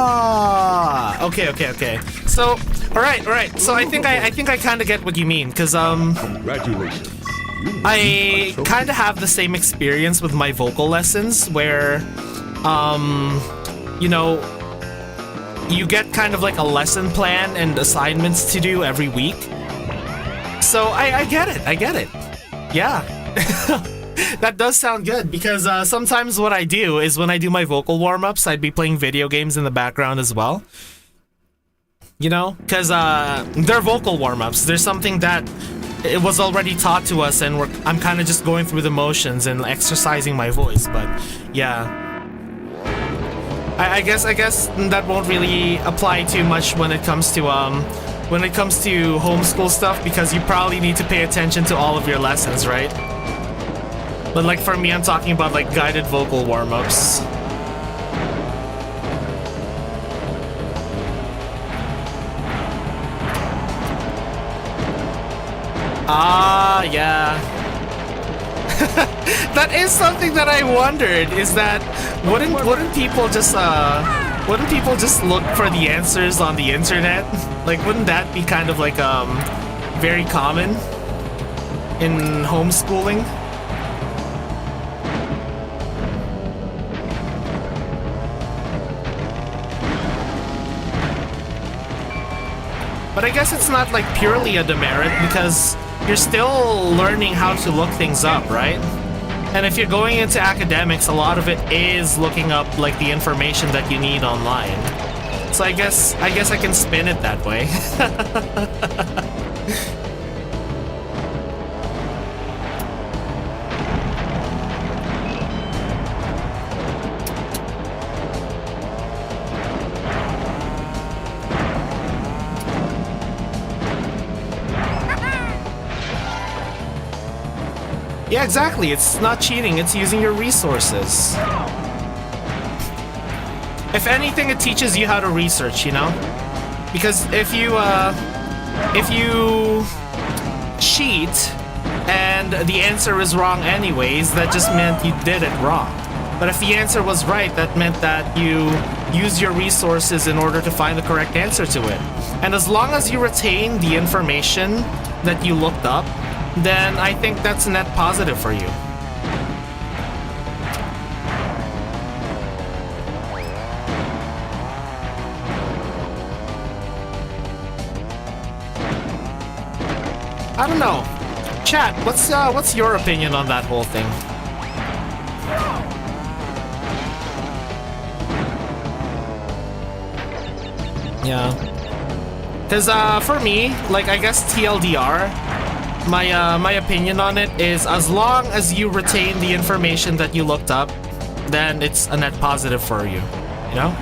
okay. So, all right. So I think I kind of get what you mean, because Congratulations. I kind of have the same experience with my vocal lessons where, you know, you get kind of like a lesson plan and assignments to do every week. So I get it. Yeah. That does sound good, because sometimes what I do is when I do my vocal warm-ups, I'd be playing video games in the background as well. You know? Because they're vocal warm-ups. There's something that it was already taught to us, and I'm kind of just going through the motions and exercising my voice. But yeah, I guess that won't really apply too much when it comes to homeschool stuff, because you probably need to pay attention to all of your lessons, right? But like for me, I'm talking about like guided vocal warm-ups. Ah, yeah. That is something that I wondered, is that wouldn't people just look for the answers on the internet? Like, wouldn't that be kind of like very common in homeschooling? But I guess it's not like purely a demerit because you're still learning how to look things up, right? And if you're going into academics, a lot of it is looking up like the information that you need online. So I guess I can spin it that way. Yeah, exactly. It's not cheating, it's using your resources. If anything, it teaches you how to research, you know? Because if you cheat and the answer is wrong anyways, that just meant you did it wrong. But if the answer was right, that meant that you used your resources in order to find the correct answer to it. And as long as you retain the information that you looked up, then I think that's a net positive for you. I don't know. Chat, what's your opinion on that whole thing? Yeah. Because for me, like, I guess TLDR, my opinion on it is as long as you retain the information that you looked up, then it's a net positive for you, you know?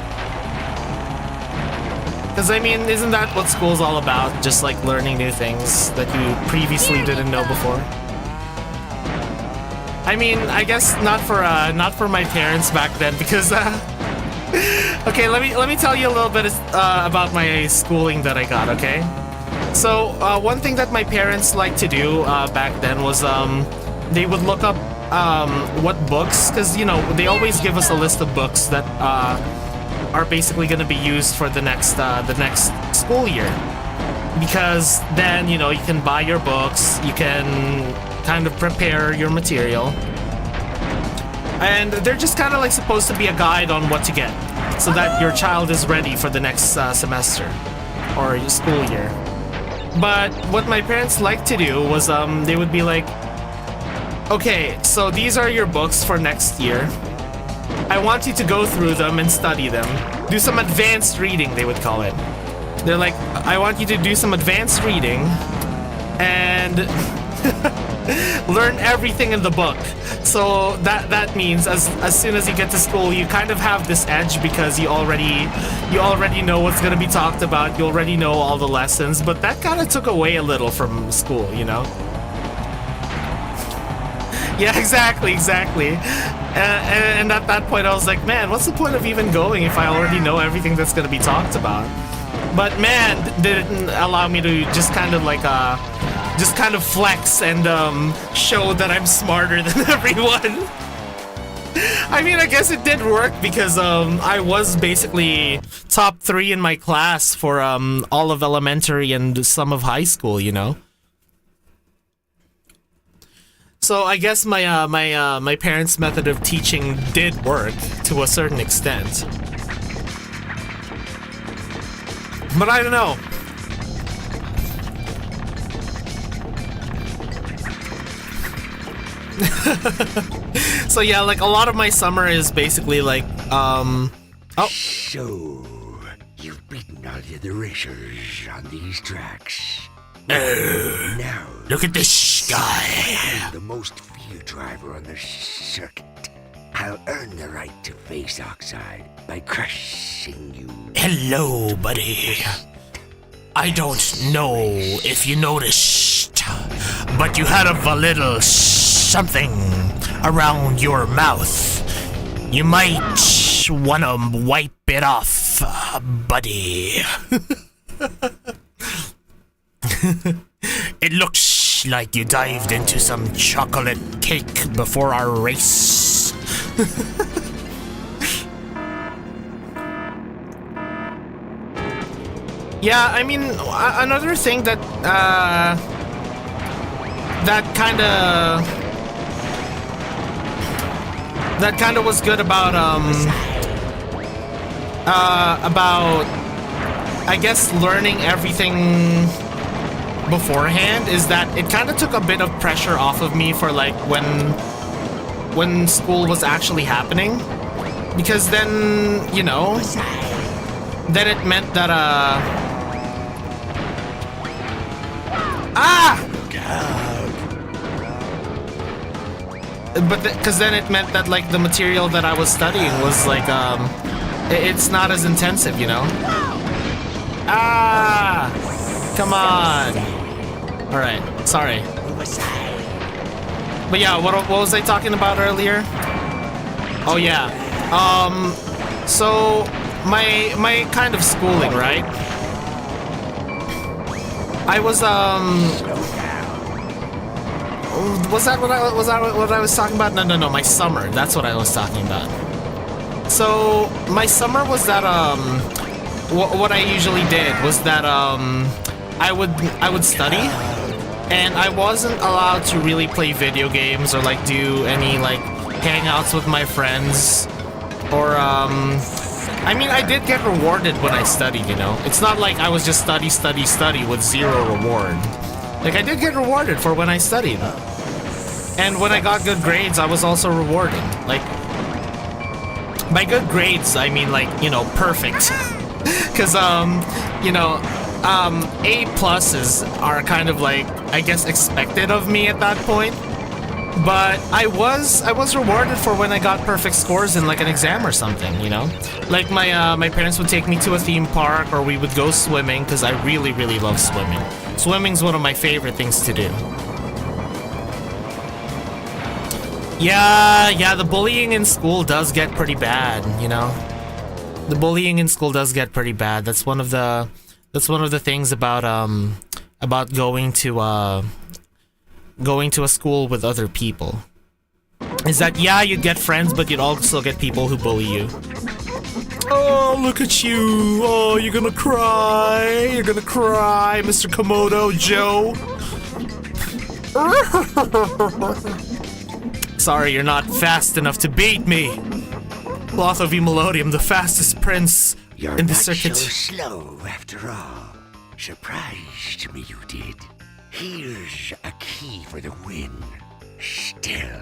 Because, I mean, isn't that what school's all about? Just, like, learning new things that you previously didn't know before? I mean, I guess not for my parents back then, because, okay, let me tell you a little bit about my schooling that I got, okay? So, one thing that my parents liked to do back then was they would look up what books, because, you know, they always give us a list of books that are basically going to be used for the next school year. Because then, you know, you can buy your books, you can kind of prepare your material. And they're just kind of like supposed to be a guide on what to get, so that your child is ready for the next semester or school year. But what my parents liked to do was they would be like, okay, so these are your books for next year. I want you to go through them and study them. Do some advanced reading, they would call it. They're like, I want you to do some advanced reading and learn everything in the book. So that means as soon as you get to school, you kind of have this edge because you already know what's going to be talked about. You already know all the lessons, but that kind of took away a little from school, you know? Yeah, exactly. And at that point, I was like, man, what's the point of even going if I already know everything that's going to be talked about? But man, didn't allow me to just kind of like just kind of flex and show that I'm smarter than everyone. I mean, I guess it did work because I was basically top 3 in my class for all of elementary and some of high school, you know. So I guess my my parents' method of teaching did work to a certain extent. But I don't know. So yeah, like a lot of my summer is basically like oh. So you've beaten all the other racers on these tracks. Now Look at this guy. I'm the most field driver on the circuit. I'll earn the right to face Oxide by crushing you. Hello, buddy. I don't know if you noticed, but you had a little something around your mouth. You might wanna wipe it off, buddy. It looks like you dived into some chocolate cake before our race. Yeah, I mean, another thing that kind of was good about I guess learning everything beforehand is that it kind of took a bit of pressure off of me for like when school was actually happening, because then, you know, then it meant that but because then it meant that like the material that I was studying was like it's not as intensive, you know. Come on. All right, sorry. But yeah, what was I talking about earlier? Oh yeah. So my kind of schooling, right? I was that what I was talking about? No, my summer. That's what I was talking about. So my summer was that what I usually did was that I would study, and I wasn't allowed to really play video games or like do any like hangouts with my friends, or I mean, I did get rewarded when I studied, you know. It's not like I was just study with zero reward. Like, I did get rewarded for when I studied. And when I got good grades, I was also rewarded. Like, by good grades, I mean, like, you know, perfect. Because, you know, A pluses are kind of like, I guess, expected of me at that point. But I was rewarded for when I got perfect scores in like an exam or something, you know? Like my parents would take me to a theme park, or we would go swimming, because I really love swimming. Swimming's one of my favorite things to do. Yeah, the bullying in school does get pretty bad, you know? The bullying in school does get pretty bad. That's one of the things about going to a school with other people, is that, yeah, you'd get friends, but you'd also get people who bully you. Oh, look at you. Oh, you're gonna cry. You're gonna cry, Mr. Komodo Joe. Sorry, you're not fast enough to beat me. Cloth of Emelodium, the fastest prince in the circuit. You're not so slow after all. Surprised me you did. Here's a key for the win. Still,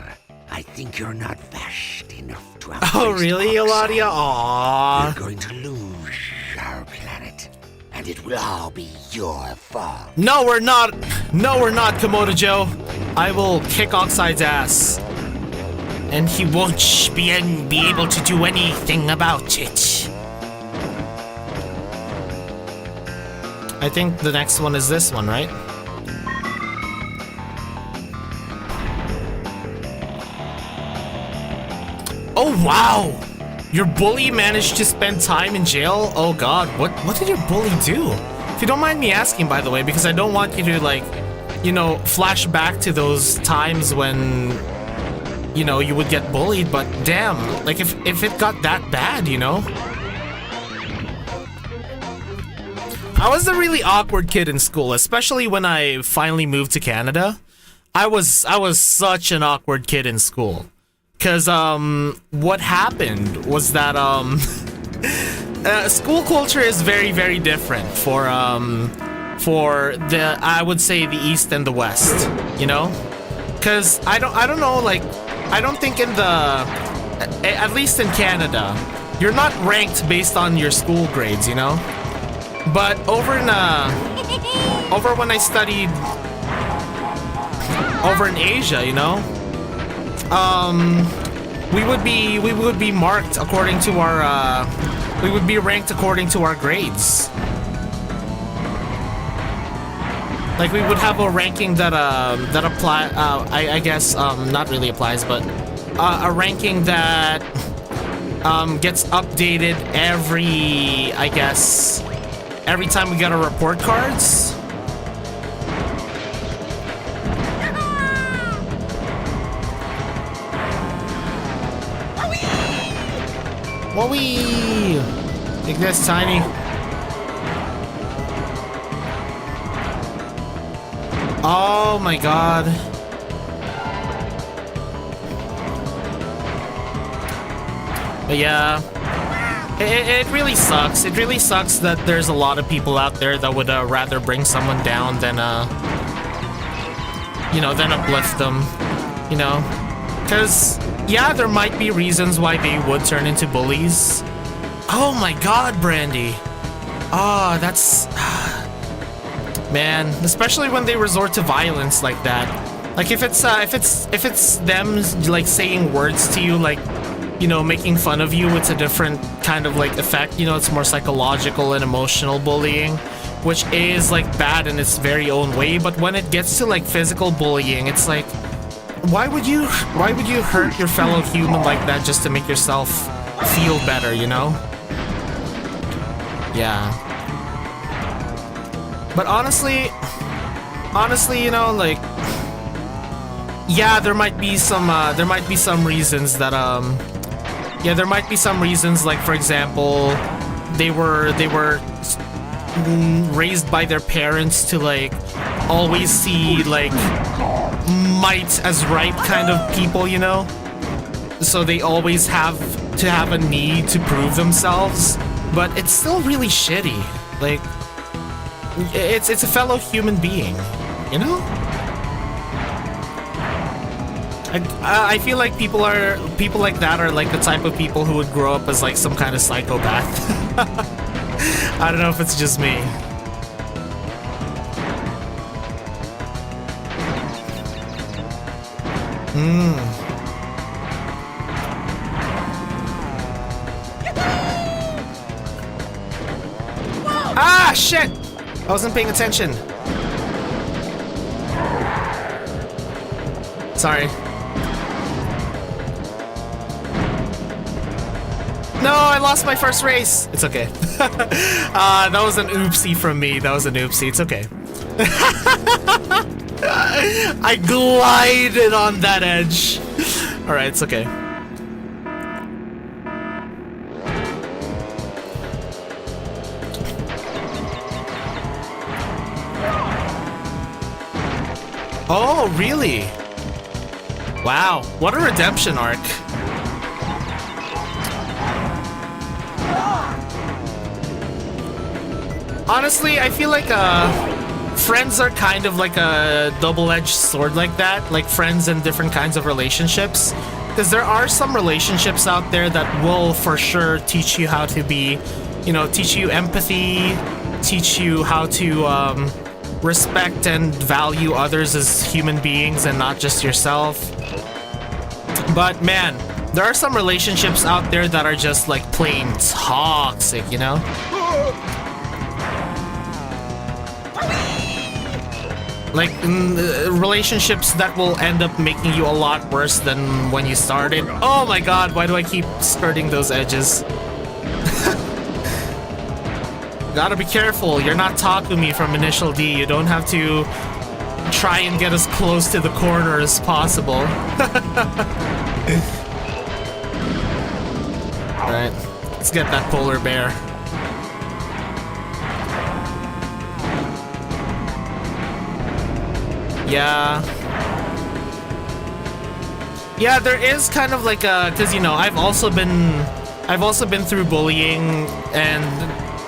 I think you're not fast enough to have. Oh, really, Eladia? Aww. We're going to lose our planet, and it will all be your fault. No, we're not. No, we're not, Komodo Joe. I will kick Oxide's ass, and he won't be able to do anything about it. I think the next one is this one, right? Oh, wow! Your bully managed to spend time in jail? Oh god, what did your bully do? If you don't mind me asking, by the way, because I don't want you to, like, you know, flash back to those times when, you know, you would get bullied, but damn, like, if it got that bad, you know? I was a really awkward kid in school, especially when I finally moved to Canada. I was such an awkward kid in school. Cause what happened was that school culture is very different for the, I would say, the East and the West, you know? Cause I don't know, like, I don't think in the, at least in Canada, you're not ranked based on your school grades, you know? But over when I studied over in Asia, you know, we would be marked according to our we would be ranked according to our grades. Like, we would have a ranking that apply I guess not really applies, but a ranking that gets updated every, I guess, every time we get our report cards. Whoa-wee! Take this, Tiny. Oh my god. But yeah. It really sucks. It really sucks that there's a lot of people out there that would rather bring someone down than you know, than uplift them, you know? Because, yeah, there might be reasons why they would turn into bullies. Oh my god, Brandy. Oh, that's... Man, especially when they resort to violence like that. Like, if it's them, like, saying words to you, like, you know, making fun of you, it's a different kind of, like, effect. You know, it's more psychological and emotional bullying, which is, like, bad in its very own way. But when it gets to, like, physical bullying, it's like, why would you hurt your fellow human like that just to make yourself feel better, you know? Yeah. But honestly, you know, like, yeah, there might be some reasons that, yeah, there might be some reasons, like, for example, they were raised by their parents to, like, always see, like, might as right kind of people, you know? So they always have to have a need to prove themselves, but it's still really shitty. Like, it's a fellow human being, you know? I feel like people like that are like the type of people who would grow up as like some kind of psychopath. I don't know if it's just me. Ah, shit! I wasn't paying attention. Sorry. No, I lost my first race. It's okay. That was an oopsie from me. That was an oopsie. It's okay. I glided on that edge. Alright, it's okay. Oh, really? Wow, what a redemption arc. Honestly, I feel like friends are kind of like a double-edged sword like that, like friends in different kinds of relationships. Because there are some relationships out there that will for sure teach you how to be, you know, teach you empathy, teach you how to respect and value others as human beings and not just yourself. But man, there are some relationships out there that are just like plain toxic, you know? Like, relationships that will end up making you a lot worse than when you started. Oh my god, why do I keep skirting those edges? Gotta be careful, you're not Takumi from Initial D. You don't have to try and get as close to the corner as possible. Alright, let's get that polar bear. Yeah. Yeah, there is kind of like a, cause you know, I've also been through bullying and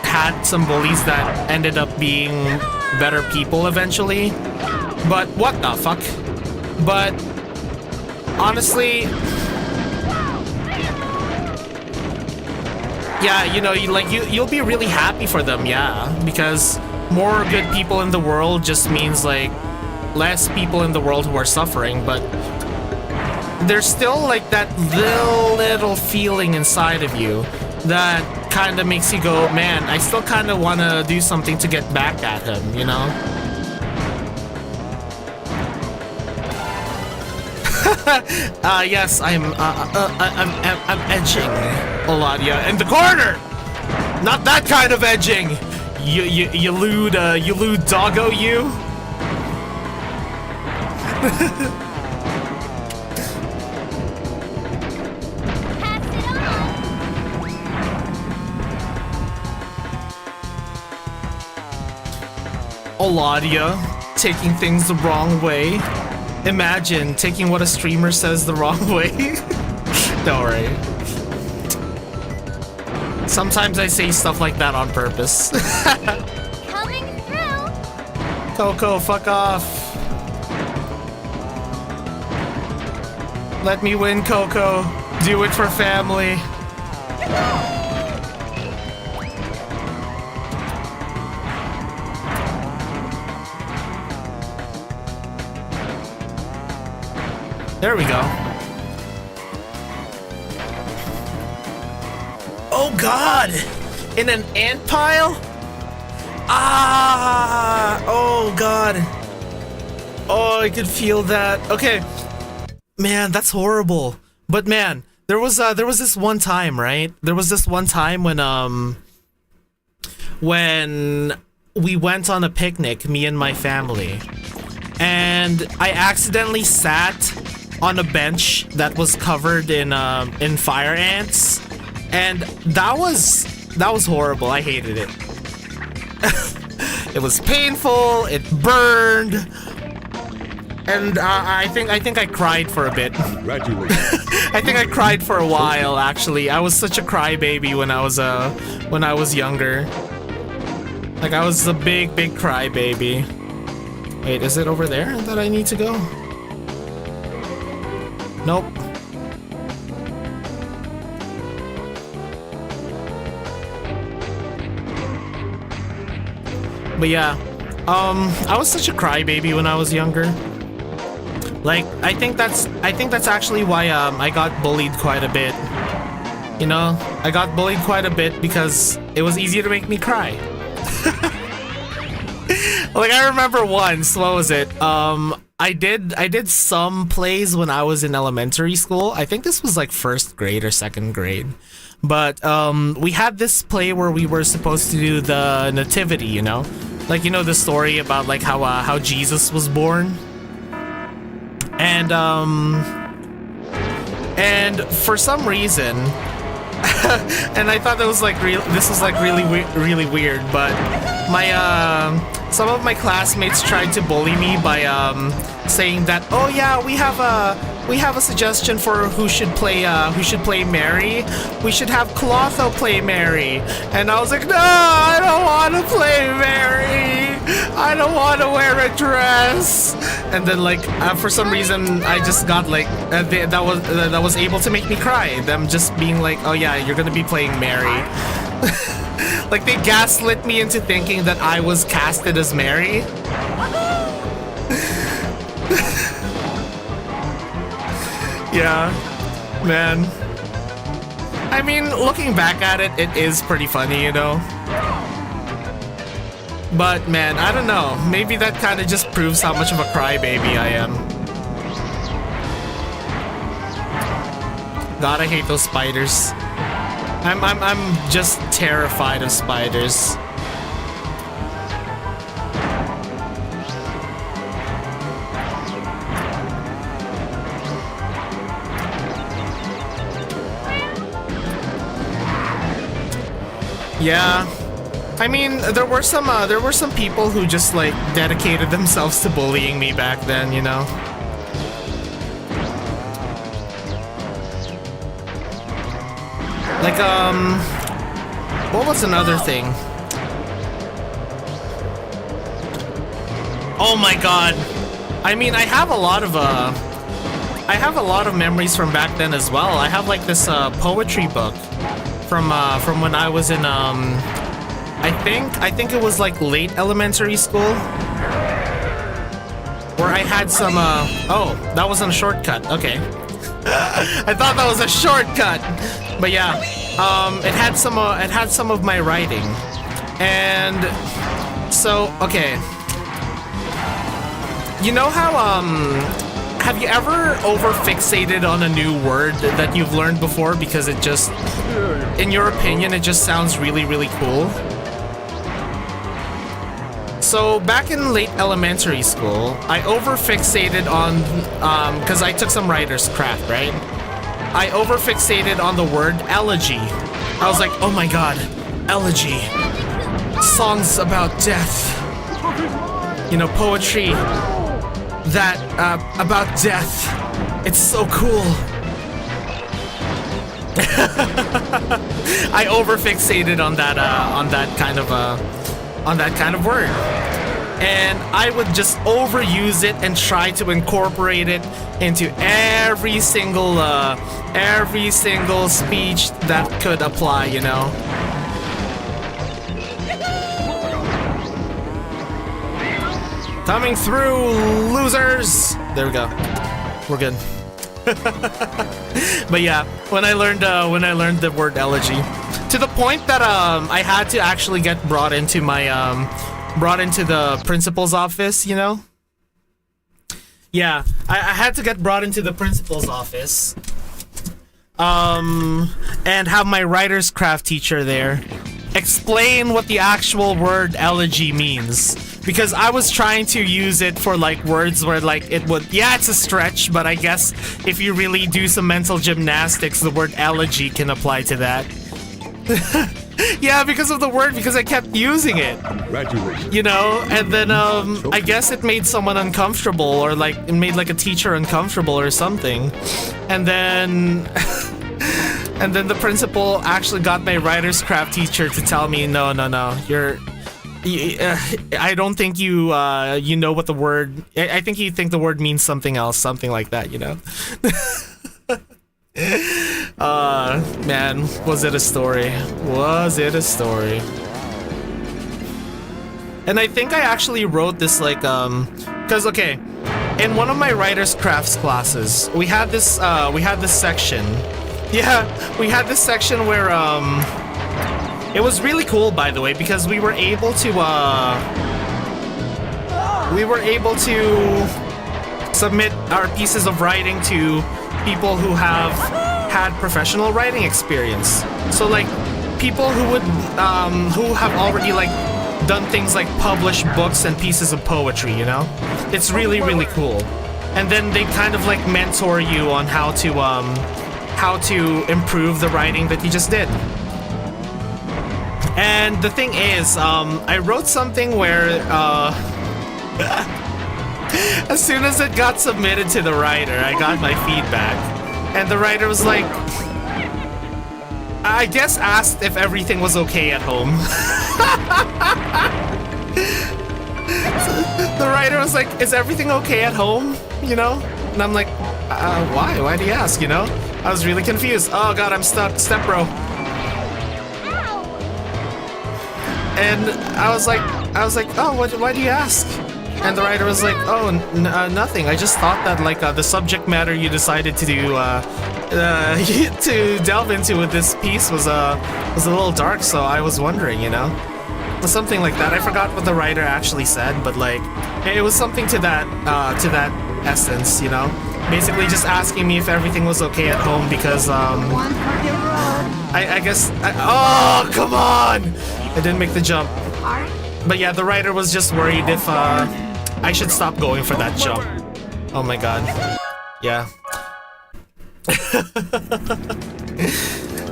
had some bullies that ended up being better people eventually. But what the fuck? But honestly, yeah, you know, you'll be really happy for them, yeah, because more good people in the world just means like less people in the world who are suffering, but there's still like that little feeling inside of you that kind of makes you go, man, I still kind of want to do something to get back at him, you know? Yes, I'm edging Oladia in the corner. Not that kind of edging. You lewd doggo, you. Oladia taking things the wrong way. Imagine taking what a streamer says the wrong way. Don't worry. Sometimes I say stuff like that on purpose. Coming through. Coco, fuck off. Let me win, Coco. Do it for family. There we go. Oh god! In an ant pile? Ah! Oh god. Oh, I could feel that. Okay. Man, that's horrible. But man, there was this one time, right? There was this one time when we went on a picnic, me and my family. And I accidentally sat on a bench that was covered in fire ants, and that was horrible. I hated it. It was painful. It burned, and I think I cried for a bit. Congratulations. I think I cried for a while. Actually, I was such a crybaby when I was younger. Like I was a big crybaby. Wait, is it over there that I need to go? Nope. But yeah, I was such a crybaby when I was younger. Like, I think that's actually why I got bullied quite a bit. You know, I got bullied quite a bit because it was easy to make me cry. Like, I remember once, what was it? I did some plays when I was in elementary school. I think this was like 1st grade or 2nd grade. But we had this play where we were supposed to do the nativity, you know? Like, you know, the story about like how Jesus was born. And for some reason, and I thought that was like this was like really weird, but my some of my classmates tried to bully me by saying that, oh yeah, we have a suggestion for who should play Mary. We should have Clotho play Mary. And I was like, no, I don't want to play Mary. I don't want to wear a dress. And then like for some reason I just got like that was able to make me cry. Them just being like, oh yeah, you're gonna be playing Mary. Like they gaslit me into thinking that I was casted as Mary. Yeah, man. I mean, looking back at it, it is pretty funny, you know? But man, I don't know. Maybe that kind of just proves how much of a crybaby I am. God, I hate those spiders. I'm just terrified of spiders. Yeah, I mean, there were some people who just like dedicated themselves to bullying me back then, you know. Like what was another thing? Oh my god! I mean, I have a lot of memories from back then as well. I have like this poetry book from when I was in I think it was like late elementary school, where I had some oh, that wasn't a shortcut. Okay. I thought that was a shortcut. But yeah, it had some of my writing. And so, okay. You know how have you ever over-fixated on a new word that you've learned before because it just, in your opinion, it just sounds really, really cool? So back in late elementary school, I over-fixated on, because I took some writer's craft, right? I over-fixated on the word elegy. I was like, oh my god, elegy. Songs about death. You know, poetry that, about death. It's so cool. I overfixated on that kind of word, and I would just overuse it and try to incorporate it into every single speech that could apply, you know. Coming through, losers. There we go. We're good. But yeah, when I learned the word elegy, to the point that I had to actually get brought into the principal's office, you know. Yeah, I had to get brought into the principal's office, and have my writer's craft teacher there explain what the actual word elegy means. Because I was trying to use it for like words where like it would, yeah, it's a stretch, but I guess if you really do some mental gymnastics, the word elegy can apply to that. Yeah, because of the word, because I kept using it. Congratulations. You know, and then I guess it made someone uncomfortable, or like it made like a teacher uncomfortable or something. And then and then the principal actually got my writer's craft teacher to tell me, no, I don't think you you know what the word. I think you think the word means something else, something like that, you know. Man, was it a story? Was it a story? And I think I actually wrote this like because okay, in one of my writer's crafts classes, we had this section. Yeah, we had this section where it was really cool, by the way, because we were able to submit our pieces of writing to people who have had professional writing experience. So like people who would who have already like done things like publish books and pieces of poetry, you know? It's really, really cool. And then they kind of like mentor you on how to improve the writing that you just did. And the thing is, I wrote something where, as soon as it got submitted to the writer, I got my feedback. And the writer was like, I guess asked if everything was okay at home. The writer was like, is everything okay at home? You know? And I'm like, why? Why do you ask, you know? I was really confused. Oh god, I'm stuck. Step bro. And I was like, oh, why do you ask? And the writer was like, oh, nothing. I just thought that like the subject matter you decided to do, to delve into with this piece was a little dark, so I was wondering, you know, something like that. I forgot what the writer actually said, but like, it was something to that essence, you know. Basically, just asking me if everything was okay at home because I guess. Oh, come on! I didn't make the jump. But yeah, the writer was just worried if I should stop going for that jump. Oh my god. Yeah.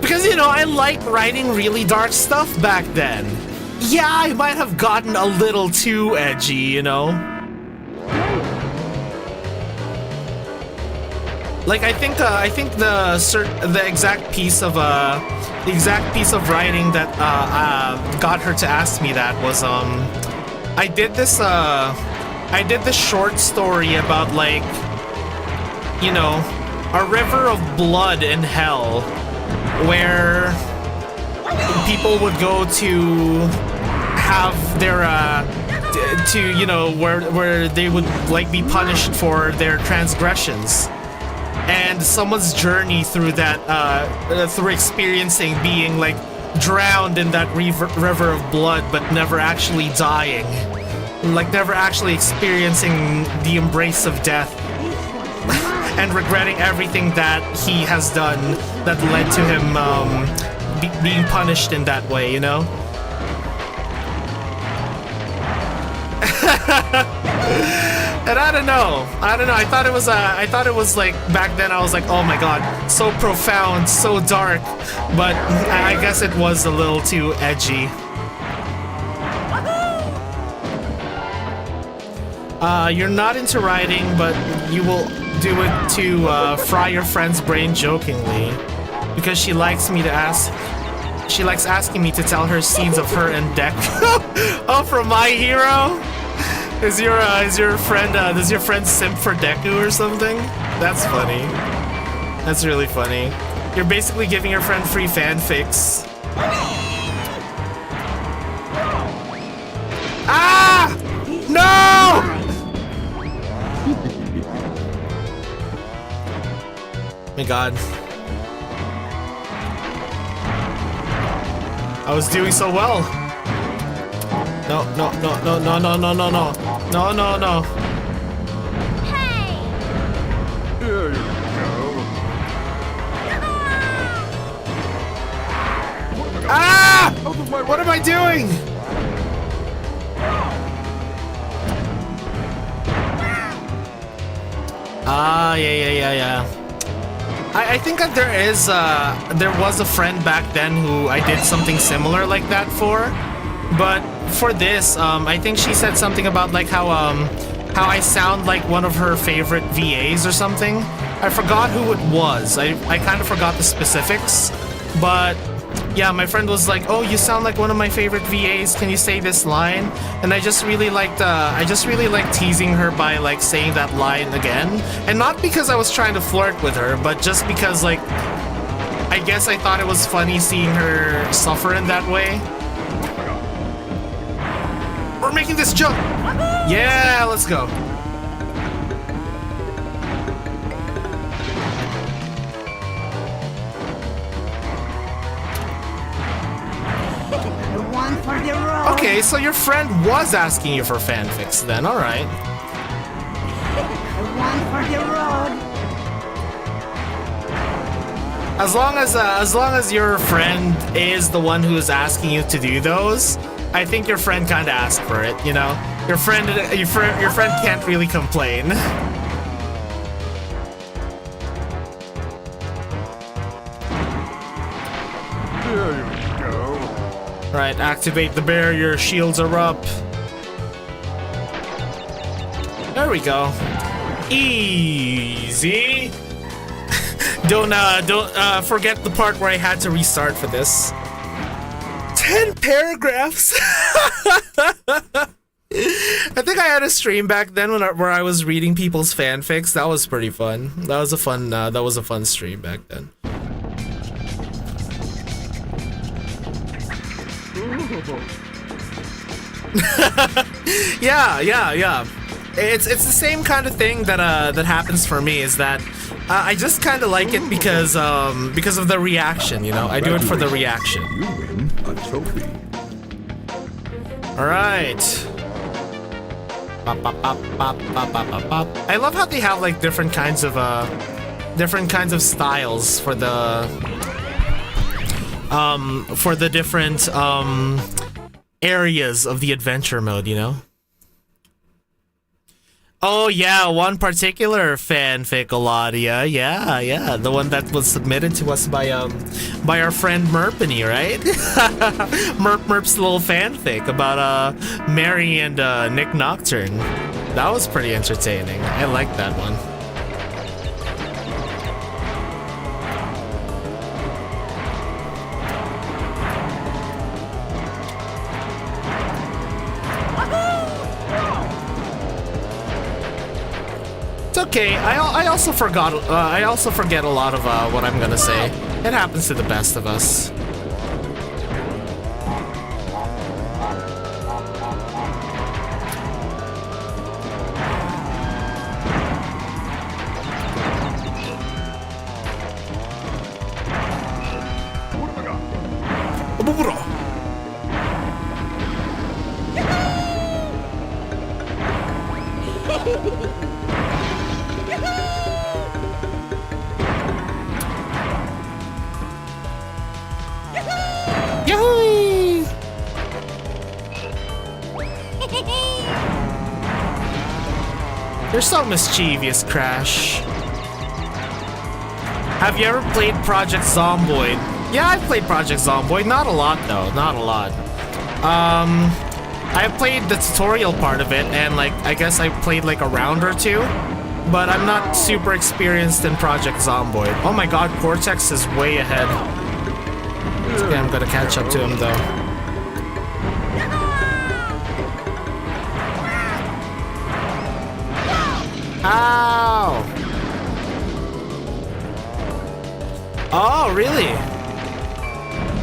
Because, you know, I liked writing really dark stuff back then. Yeah, I might have gotten a little too edgy, you know? Like, I think the exact piece of writing that got her to ask me that was I did this short story about, like, you know, a river of blood in hell where people would go to have their you know, where they would like be punished for their transgressions. And someone's journey through that, through experiencing being like drowned in that river of blood, but never actually dying, like never actually experiencing the embrace of death, and regretting everything that he has done that led to him being punished in that way, you know. And I don't know. I thought it was like back then. I was like, oh my god, so profound, so dark. But I guess it was a little too edgy. You're not into writing, but you will do it to fry your friend's brain jokingly, because she likes me to ask. She likes asking me to tell her scenes of her and Deck. Oh, from My Hero? Is your friend does your friend simp for Deku or something? That's funny. That's really funny. You're basically giving your friend free fanfics. Ah! No! My God. I was doing so well. No, no, no, no, no, no, no, no, no. No, no, no. Hey! Here you go. Ah! What am I doing? Ah, yeah. I think that there was a friend back then who I did something similar like that for, but for this, I think she said something about like how I sound like one of her favorite VAs or something. I forgot who it was. I kind of forgot the specifics, but yeah, my friend was like, "Oh, you sound like one of my favorite VAs. Can you say this line?" And I just really liked teasing her by like saying that line again, and not because I was trying to flirt with her, but just because like I guess I thought it was funny seeing her suffer in that way. We're making this jump. Yeah, let's go. Okay, so your friend was asking you for fanfics then, alright. As long as your friend is the one who is asking you to do those, I think your friend kinda asked for it, you know? Your friend can't really complain. Here you go. Right, activate the barrier, shields are up. There we go. Easy. Don't forget the part where I had to restart for this. 10 paragraphs. I think I had a stream back then where I was reading people's fanfics. That was pretty fun. That was a fun stream back then. Yeah. It's the same kind of thing that happens for me. Is that I just kind of like it because of the reaction. You know, I do it for the reaction. You win a trophy. All right. I love how they have like different kinds of styles for the different areas of the adventure mode, you know? Oh yeah, one particular fanfic, Eladia. Yeah, the one that was submitted to us by our friend Merpany, right? Merp's little fanfic about Mary and Nick Nocturne. That was pretty entertaining. I liked that one. It's okay. I also forgot. I also forget a lot of what I'm gonna say. It happens to the best of us. Yahoo! You're so mischievous, Crash. Have you ever played Project Zomboid? Yeah, I've played Project Zomboid. Not a lot, though. Not a lot. I played the tutorial part of it, and like I guess I played like a round or two, but I'm not super experienced in Project Zomboid. Oh my god, Cortex is way ahead. Okay, I'm gonna catch up to him though. Ow! Oh, really?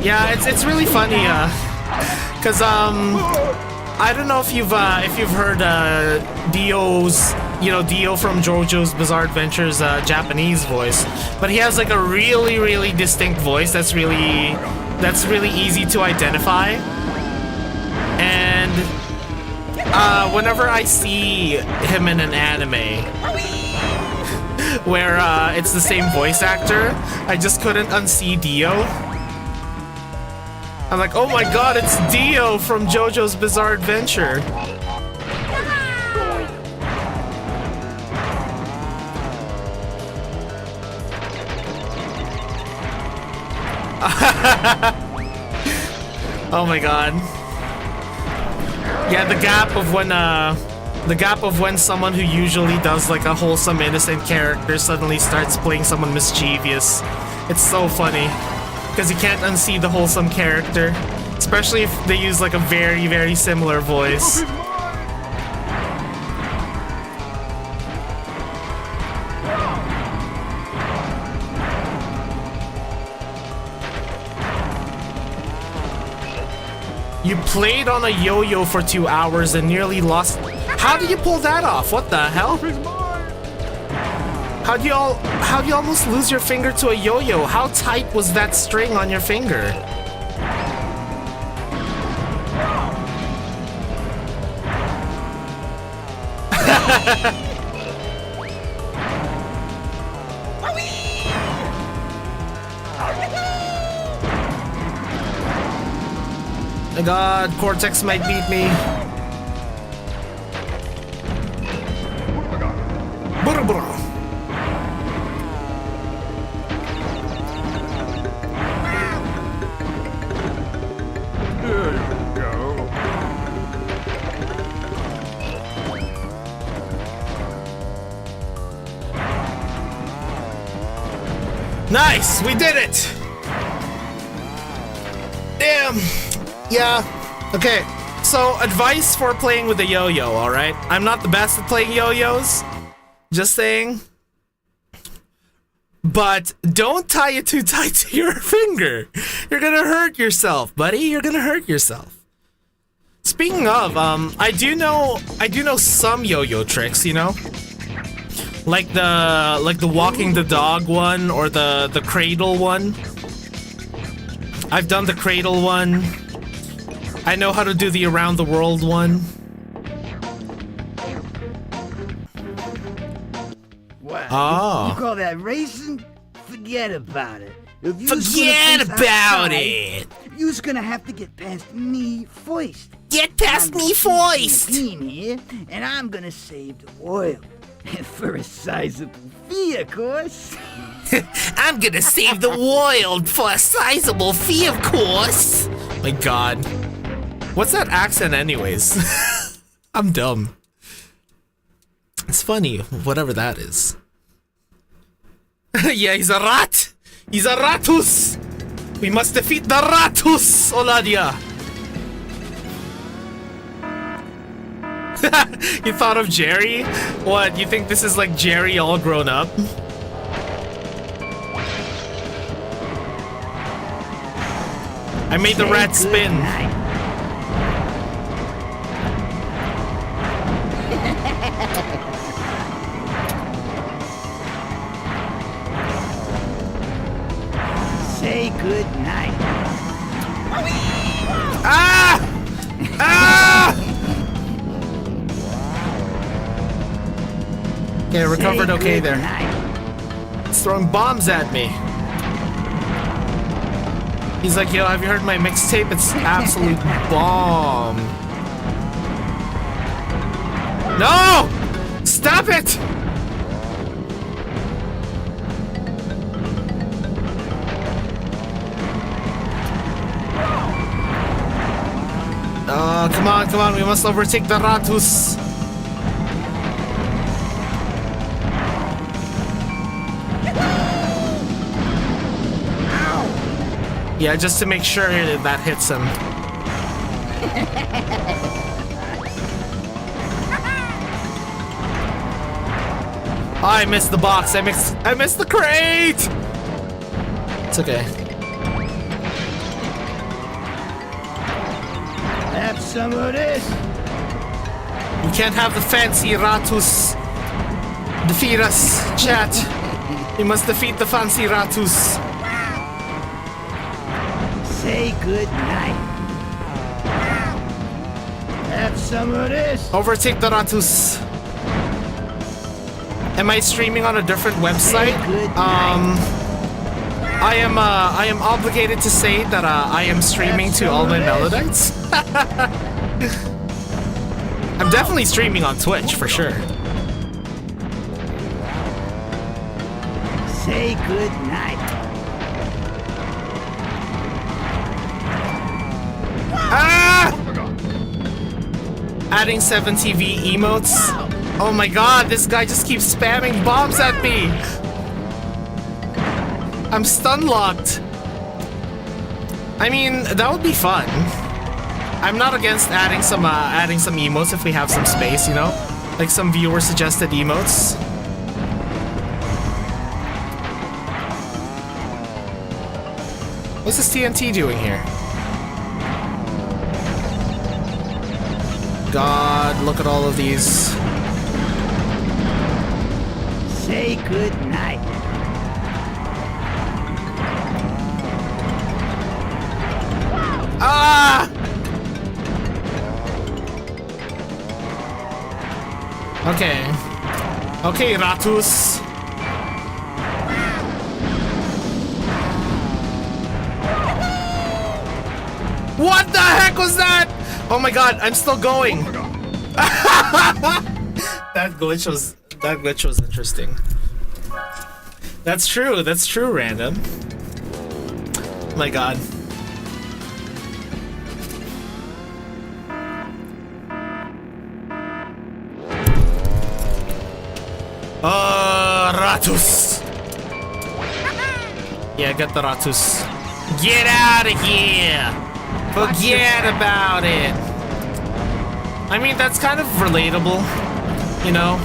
Yeah, it's really funny, cause I don't know if you've heard Dio's, Dio from JoJo's Bizarre Adventures Japanese voice, but he has like a really distinct voice that's really easy to identify. And whenever I see him in an anime where it's the same voice actor, I just couldn't unsee Dio. I'm like, oh my god, it's Dio from JoJo's Bizarre Adventure. Oh my god. Yeah, the gap of when someone who usually does like a wholesome, innocent character suddenly starts playing someone mischievous. It's so funny. Because you can't unsee the wholesome character. Especially if they use like a very similar voice. You played on a yo-yo for 2 hours and nearly lost. How did you pull that off? What the hell? How'd you almost lose your finger to a yo-yo? How tight was that string on your finger? My god, Cortex might beat me. There you go. Nice! We did it! Damn! Yeah. Okay. So, advice for playing with a yo-yo, alright? I'm not the best at playing yo-yos. Just saying. But don't tie it too tight to your finger. You're gonna hurt yourself, buddy. You're gonna hurt yourself. Speaking of, I do know some yo-yo tricks, like the walking the dog one or the cradle one. I've done the cradle one. I know how to do the around the world one. Wow. Oh. You call that racing? Forget about it. If Forget about it. You's gonna have to get past me first. Get past I'm me first. Team here, and I'm gonna save the world. For a sizable fee, of course. I'm gonna save the world for a sizable fee, of course. My god. What's that accent anyways? I'm dumb. It's funny, whatever that is. Yeah, he's a rat! He's a ratus! We must defeat the ratus, Oladia! You thought of Jerry? What, you think this is like Jerry all grown up? I made the rat spin. Say good night. Ah! Ah! Okay, recovered okay there. He's throwing bombs at me. He's like, yo, have you heard my mixtape? It's absolute bomb. No! Stop it! Oh, come on, we must overtake the Ratus. Yeah, just to make sure that hits him. Oh, I missed the box. I missed the crate. It's okay. Have some of this. You can't have the fancy Ratus defeat us, chat. You must defeat the fancy Ratus. Say good night. Have some of this. Overtake the Ratus. Am I streaming on a different website? I am obligated to say that I am streaming to all my Melodites. I'm definitely streaming on Twitch for sure. Say good night. Ah! Adding 7 TV emotes. Oh my god, this guy just keeps spamming bombs at me. I'm stun locked. I mean, that would be fun. I'm not against adding some emotes if we have some space, you know? Like some viewer suggested emotes. What's this TNT doing here? God, look at all of these. Say good night. Ah! Okay. Okay, Ratus. What the heck was that? Oh my god, I'm still going. That glitch was interesting. That's true, random. My god. Ratus. Yeah, get the Ratus. Get out of here. Forget about it. I mean, that's kind of relatable, you know?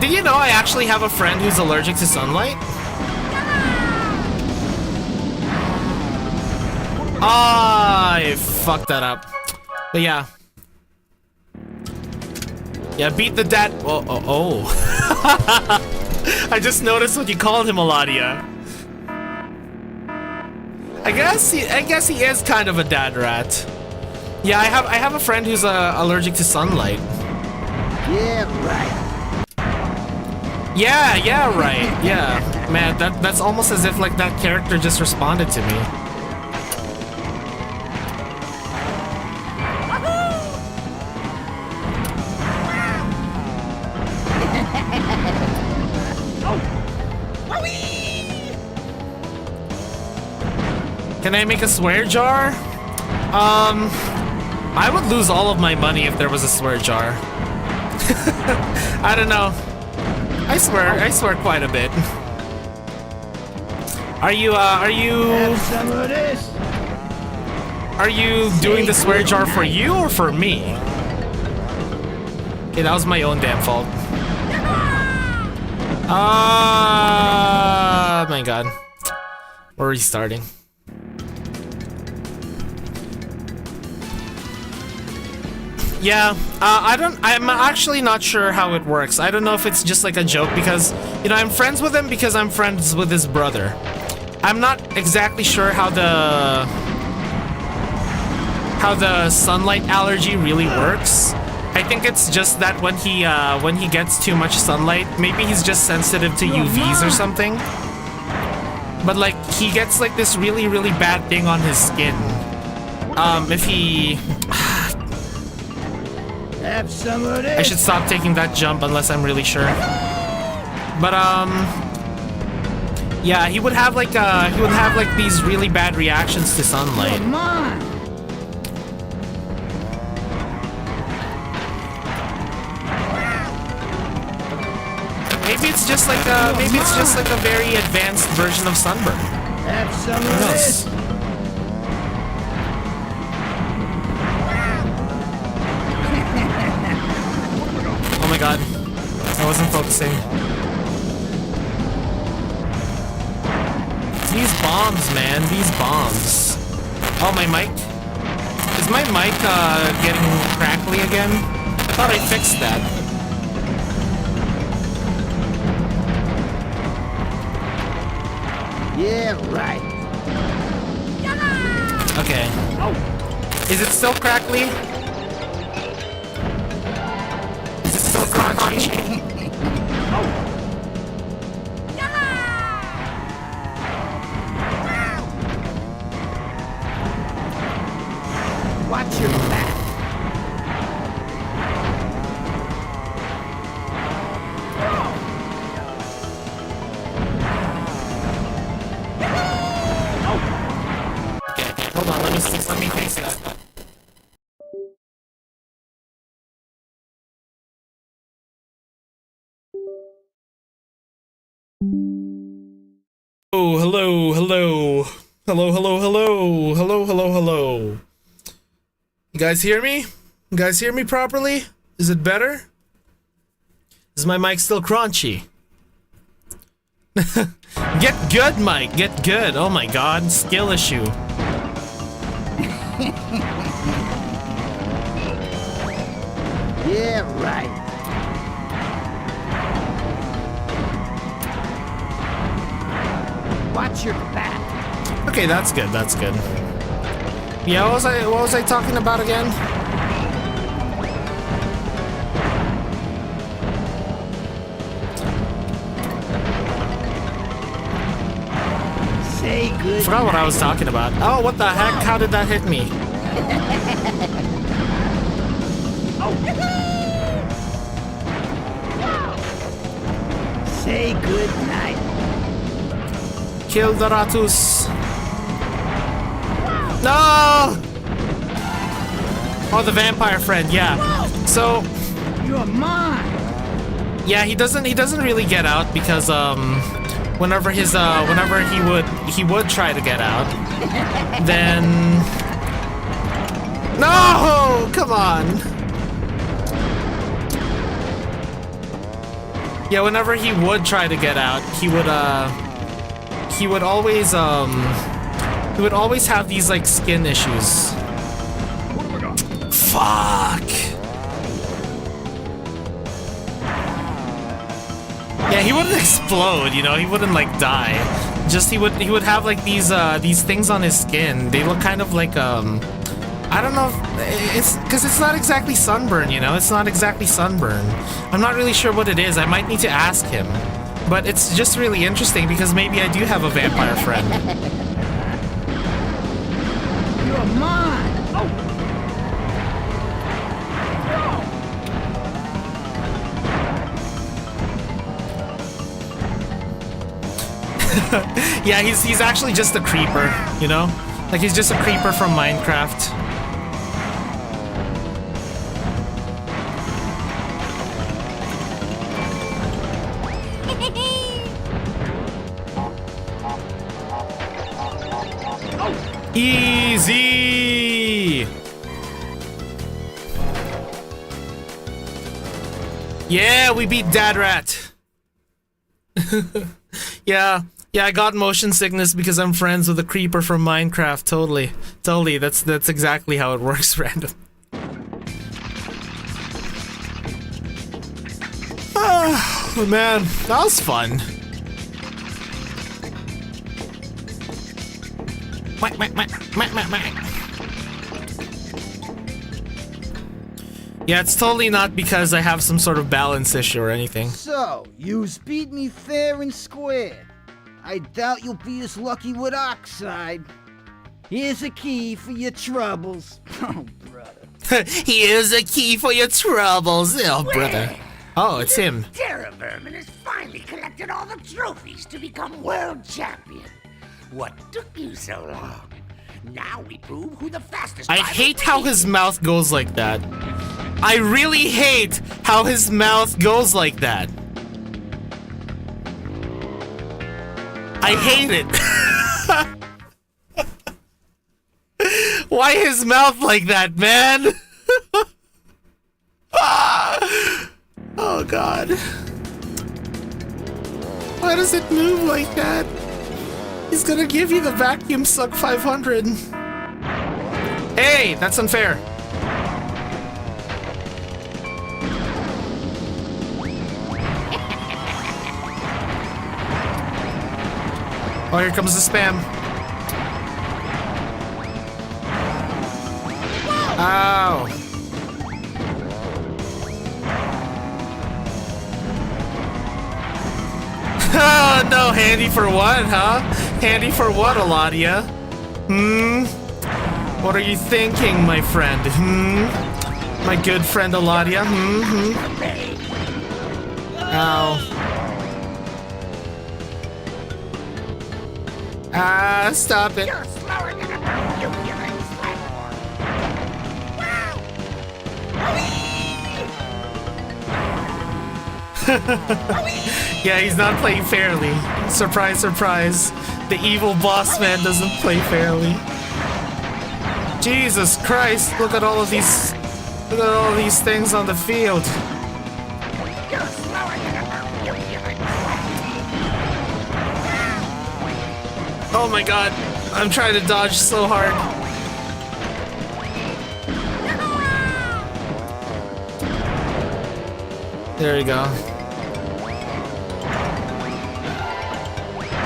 Did you know I actually have a friend who's allergic to sunlight? I fucked that up. But yeah. Yeah, beat the dad. Oh. I just noticed what you called him, Eladia. I guess he is kind of a dad rat. Yeah, I have a friend who's allergic to sunlight. Yeah, right. Yeah, right. Yeah, man, that's almost as if like that character just responded to me. Can I make a swear jar? I would lose all of my money if there was a swear jar. I don't know. I swear quite a bit. Are you doing the swear jar for you or for me? Okay, that was my own damn fault. Ah, my god. We're restarting. Yeah, I'm actually not sure how it works. I don't know if it's just like a joke because, you know, I'm friends with him because I'm friends with his brother. I'm not exactly sure how the sunlight allergy really works. I think it's just that when he gets too much sunlight, maybe he's just sensitive to UVs or something. But like he gets like this really, really bad thing on his skin. If he Have some of this. I should stop taking that jump unless I'm really sure. But yeah, he would have like these really bad reactions to sunlight. Come on. Maybe it's just like a very advanced version of sunburn. Have some Who of knows? this. wasn't focusing. These bombs, man. These bombs. Oh, my mic? Is my mic getting crackly again? I thought I fixed that. Yeah, right. Okay. Is it still crackly? Is it still crunchy? Watch your back. Okay, hold on, let me fix that. Oh, hello, hello. Hello, hello, hello. Hello, hello, hello. You guys hear me? You guys hear me properly? Is it better? Is my mic still crunchy? Get good, Mike. Get good. Oh my god. Skill issue. Yeah, right. Watch your back. Okay, that's good. That's good. Yeah, what was I talking about again? Say good. Forgot what I was talking about. Oh, what the heck? How did that hit me? Say good night. Kill the Ratus. No! Oh, the vampire friend, yeah. So, You're mine. yeah, he doesn't really get out because whenever he would try to get out, then no, come on. Yeah, whenever he would try to get out, he would always have these like skin issues. Fuck. Yeah, he wouldn't explode, you know, he wouldn't like die. Just he would have like these things on his skin. They look kind of like I don't know if it's because it's not exactly sunburn, you know, it's not exactly sunburn. I'm not really sure what it is. I might need to ask him. But it's just really interesting because maybe I do have a vampire friend. You're mine. Yeah, he's actually just a creeper, you know? Like he's just a creeper from Minecraft. Easy! Yeah, we beat Dad Rat. Yeah, I got motion sickness because I'm friends with a creeper from Minecraft. Totally. That's exactly how it works, random. Oh man, that was fun. Yeah, it's totally not because I have some sort of balance issue or anything. So, yous beat me fair and square. I doubt you'll be as lucky with Oxide. Here's a key for your troubles. Oh, brother. Here's a key for your troubles, oh brother. Oh, it's him. Terra Vermin has finally collected all the trophies to become world champion. What took you so long? Now we prove who the fastest. I hate how his mouth goes like that. I really hate how his mouth goes like that. I hate it. Why his mouth like that, man? Oh god. Why does it move like that? He's gonna give you the vacuum suck 500. Hey, that's unfair. Oh, here comes the spam. Ow. Oh, no, handy for what, huh? Handy for what, Eladia? What are you thinking, my friend? My good friend Eladia? Ow. Ah, stop it. You're slower than a human platform. Yeah, he's not playing fairly. Surprise, surprise. The evil boss man doesn't play fairly. Jesus Christ, look at all of these things on the field. You're slower than a human. Oh my god, I'm trying to dodge so hard. There we go.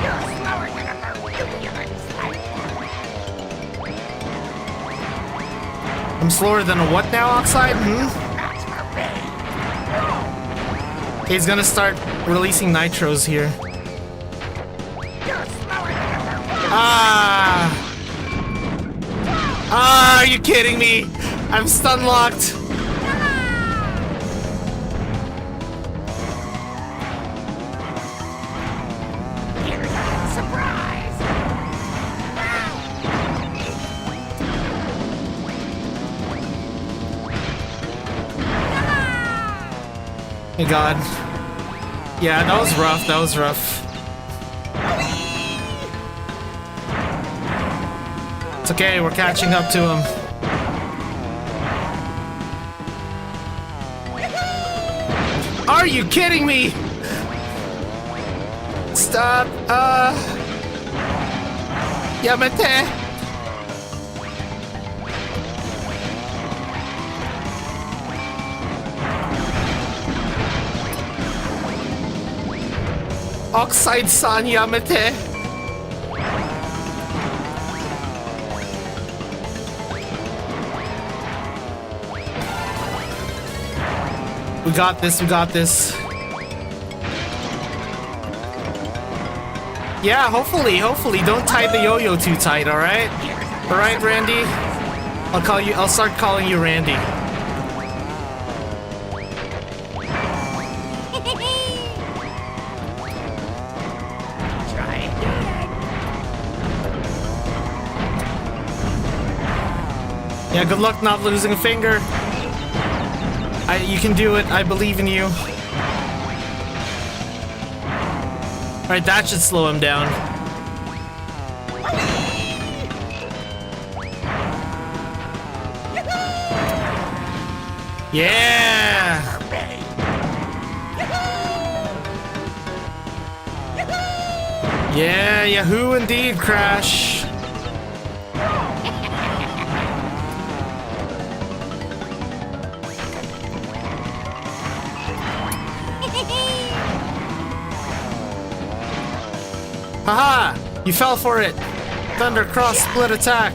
You're slower than a human. I'm slower than a what now, Oxide? That's for me. He's gonna start releasing nitros here. You're slower than a Ah! Ah, are you kidding me? I'm stun locked. surprise. Hey God. Yeah, that was rough, that was rough. It's okay, we're catching up to him. Are you kidding me? Stop, Yamete! Oxide-san, Yamete! We got this, we got this. Yeah, hopefully, don't tie the yo-yo too tight, alright? Alright, Randy? I'll start calling you Randy. Try again. Yeah, good luck not losing a finger. You can do it, I believe in you. Alright, that should slow him down. Yeah! Yeah, Yahoo indeed, Crash. Haha! You fell for it! Thunder Cross Split Attack!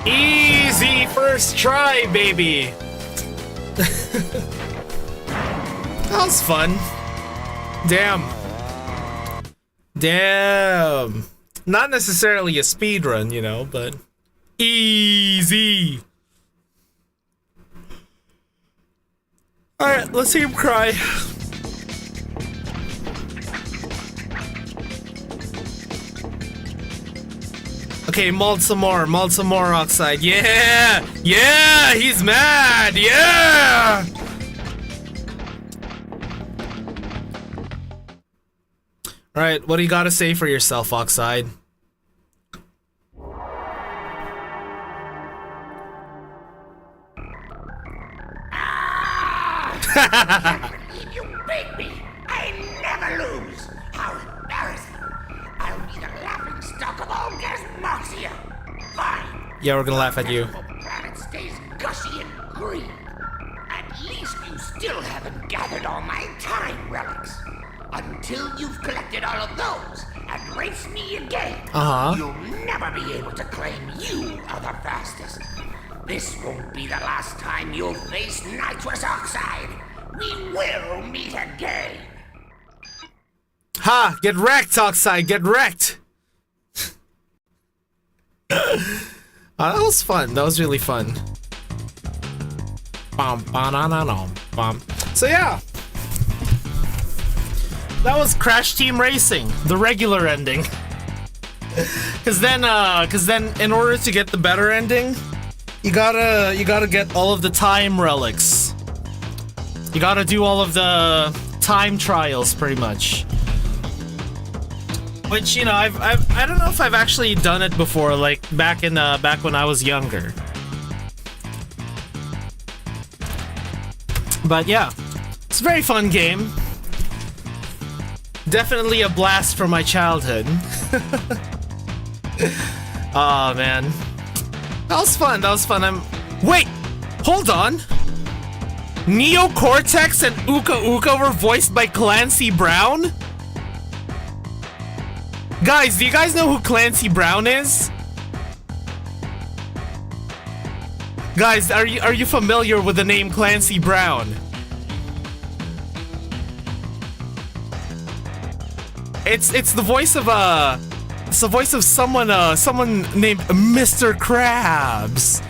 Easy first try, baby! That was fun. Damn. Damn. Not necessarily a speed run, you know, but easy. Alright, let's see him cry. Okay, mold some more, Oxide. Yeah! Yeah! He's mad! Yeah! Alright, what do you gotta say for yourself, Oxide? You beat me! I never lose! How embarrassing! I'll be the laughing stock of all Gasmoxia! Fine! Yeah, we're gonna laugh at you. The planet stays gushy and green. At least you still haven't gathered all my time relics. Until you've collected all of those and race me again, you'll never be able to claim you are the fastest. This won't be the last time you'll face nitrous oxide. We will meet again. Ha! Get wrecked, Oxide! Get wrecked! That was fun. That was really fun. So yeah. That was Crash Team Racing, the regular ending. Cause then in order to get the better ending, you gotta get all of the time relics. You gotta do all of the time trials, pretty much. Which, you know, I don't know if I've actually done it before, like back when I was younger. But yeah, it's a very fun game. Definitely a blast from my childhood. Oh man, that was fun. That was fun. Wait, hold on. Neo Cortex and Uka Uka were voiced by Clancy Brown. Guys, do you guys know who Clancy Brown is? Guys, are you familiar with the name Clancy Brown? It's the voice of someone named Mr. Krabs.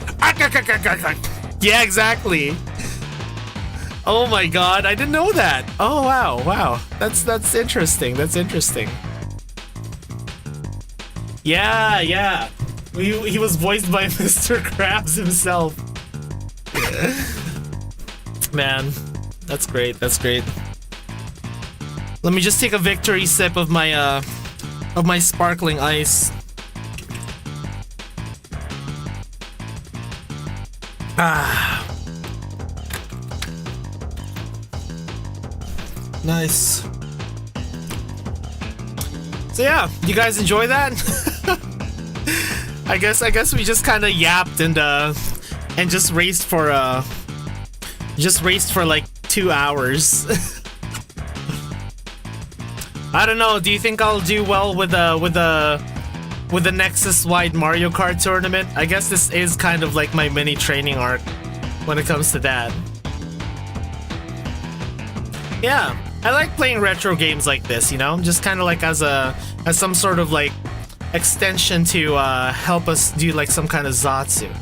Yeah, exactly. Oh my god, I didn't know that. Oh wow. That's interesting. That's interesting. Yeah. He was voiced by Mr. Krabs himself. Man, that's great. That's great. Let me just take a victory sip of my sparkling ice. Ah. Nice. So yeah, you guys enjoy that? I guess we just kind of yapped and just raced for like 2 hours. I don't know. Do you think I'll do well with the Nexus wide Mario Kart tournament? I guess this is kind of like my mini training arc when it comes to that. Yeah, I like playing retro games like this, you know, just kind of like as some sort of like extension to help us do like some kind of Zatsu.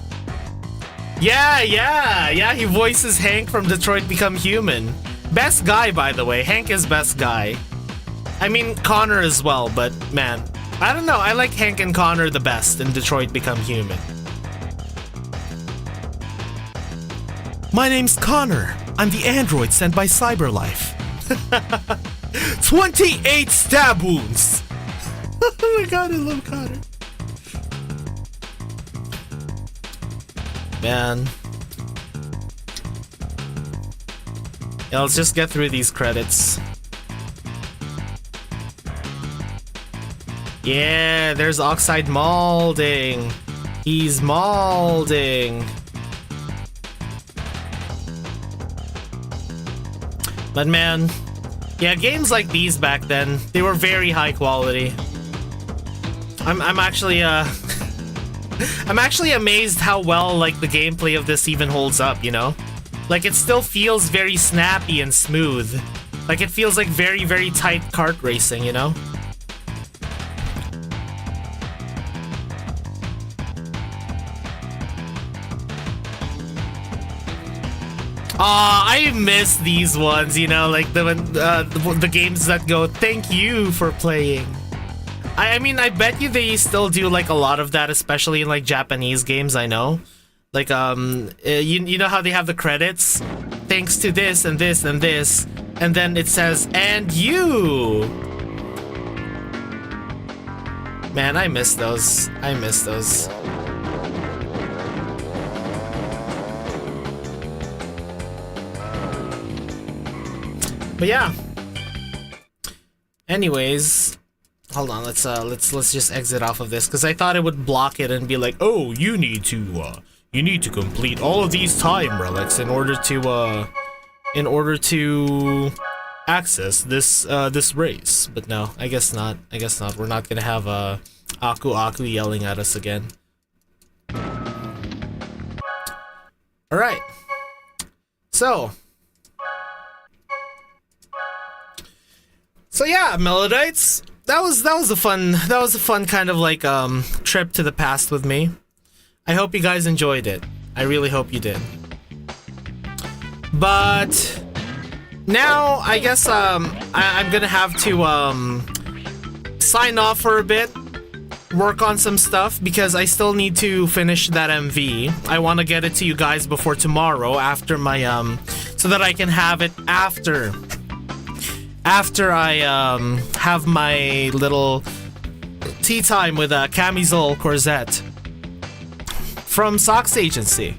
Yeah, he voices Hank from Detroit Become Human. Best guy, by the way. Hank is best guy. I mean, Connor as well, but man, I don't know. I like Hank and Connor the best in Detroit Become Human. My name's Connor. I'm the android sent by Cyberlife. 28 stab wounds. Oh my god, I love Connor. Man. Yeah, let's just get through these credits. Yeah, there's Oxide molding. He's molding. But man, yeah, games like these back then, they were very high quality. I'm actually I'm actually amazed how well like the gameplay of this even holds up, you know? Like it still feels very snappy and smooth. Like it feels like very, very tight kart racing, you know? I miss these ones, you know, like the games that go, thank you for playing. I mean, I bet you they still do like a lot of that, especially in like Japanese games, I know. Like, you know how they have the credits? Thanks to this and this and this. And then it says, and you! Man, I miss those. I miss those. But yeah. Anyways, hold on. Let's just exit off of this because I thought it would block it and be like, oh, you need to complete all of these time relics in order to access this race. But no, I guess not. We're not gonna have Aku yelling at us again. All right. So yeah, Melodites. That was a fun kind of like trip to the past with me. I hope you guys enjoyed it. I really hope you did. But now I guess I'm gonna have to sign off for a bit, work on some stuff because I still need to finish that MV. I want to get it to you guys before tomorrow after my so that I can have it after I have my little tea time with Camisole Corzette from Socks Agency.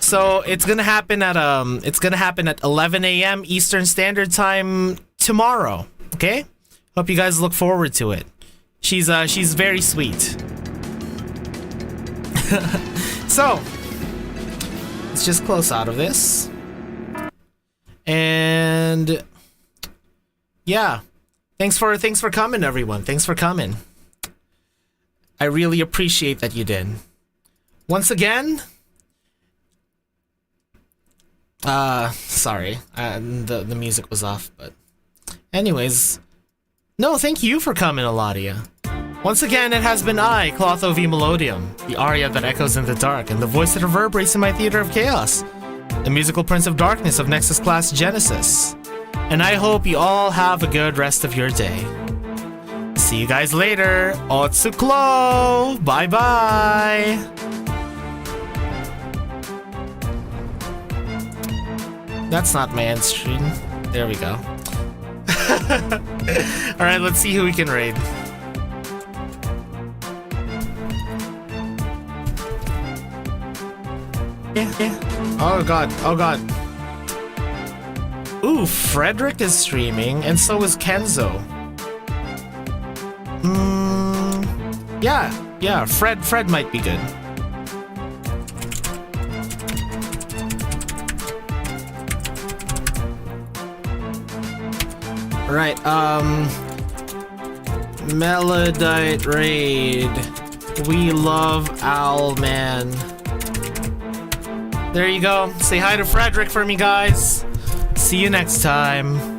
So it's gonna happen at 11 a.m. Eastern Standard Time tomorrow. Okay? Hope you guys look forward to it. She's very sweet. So let's just close out of this. And yeah. Thanks for coming, everyone. Thanks for coming. I really appreciate that you did. Once again, sorry, the music was off, but anyways, no, thank you for coming, Eladia. Once again, it has been I, Clotho V Melodium, the aria that echoes in the dark, and the voice that reverberates in my theater of chaos, the musical prince of darkness of Nexus Class Genesis. And I hope you all have a good rest of your day. See you guys later. Otsuklo! Bye-bye! That's not my end screen. There we go. Alright, let's see who we can raid. Yeah. Oh god, oh god. Ooh, Frederick is streaming, and so is Kenzo. Yeah, Fred might be good. Right, Melodite raid. We love Owlman. There you go. Say hi to Frederick for me, guys. See you next time.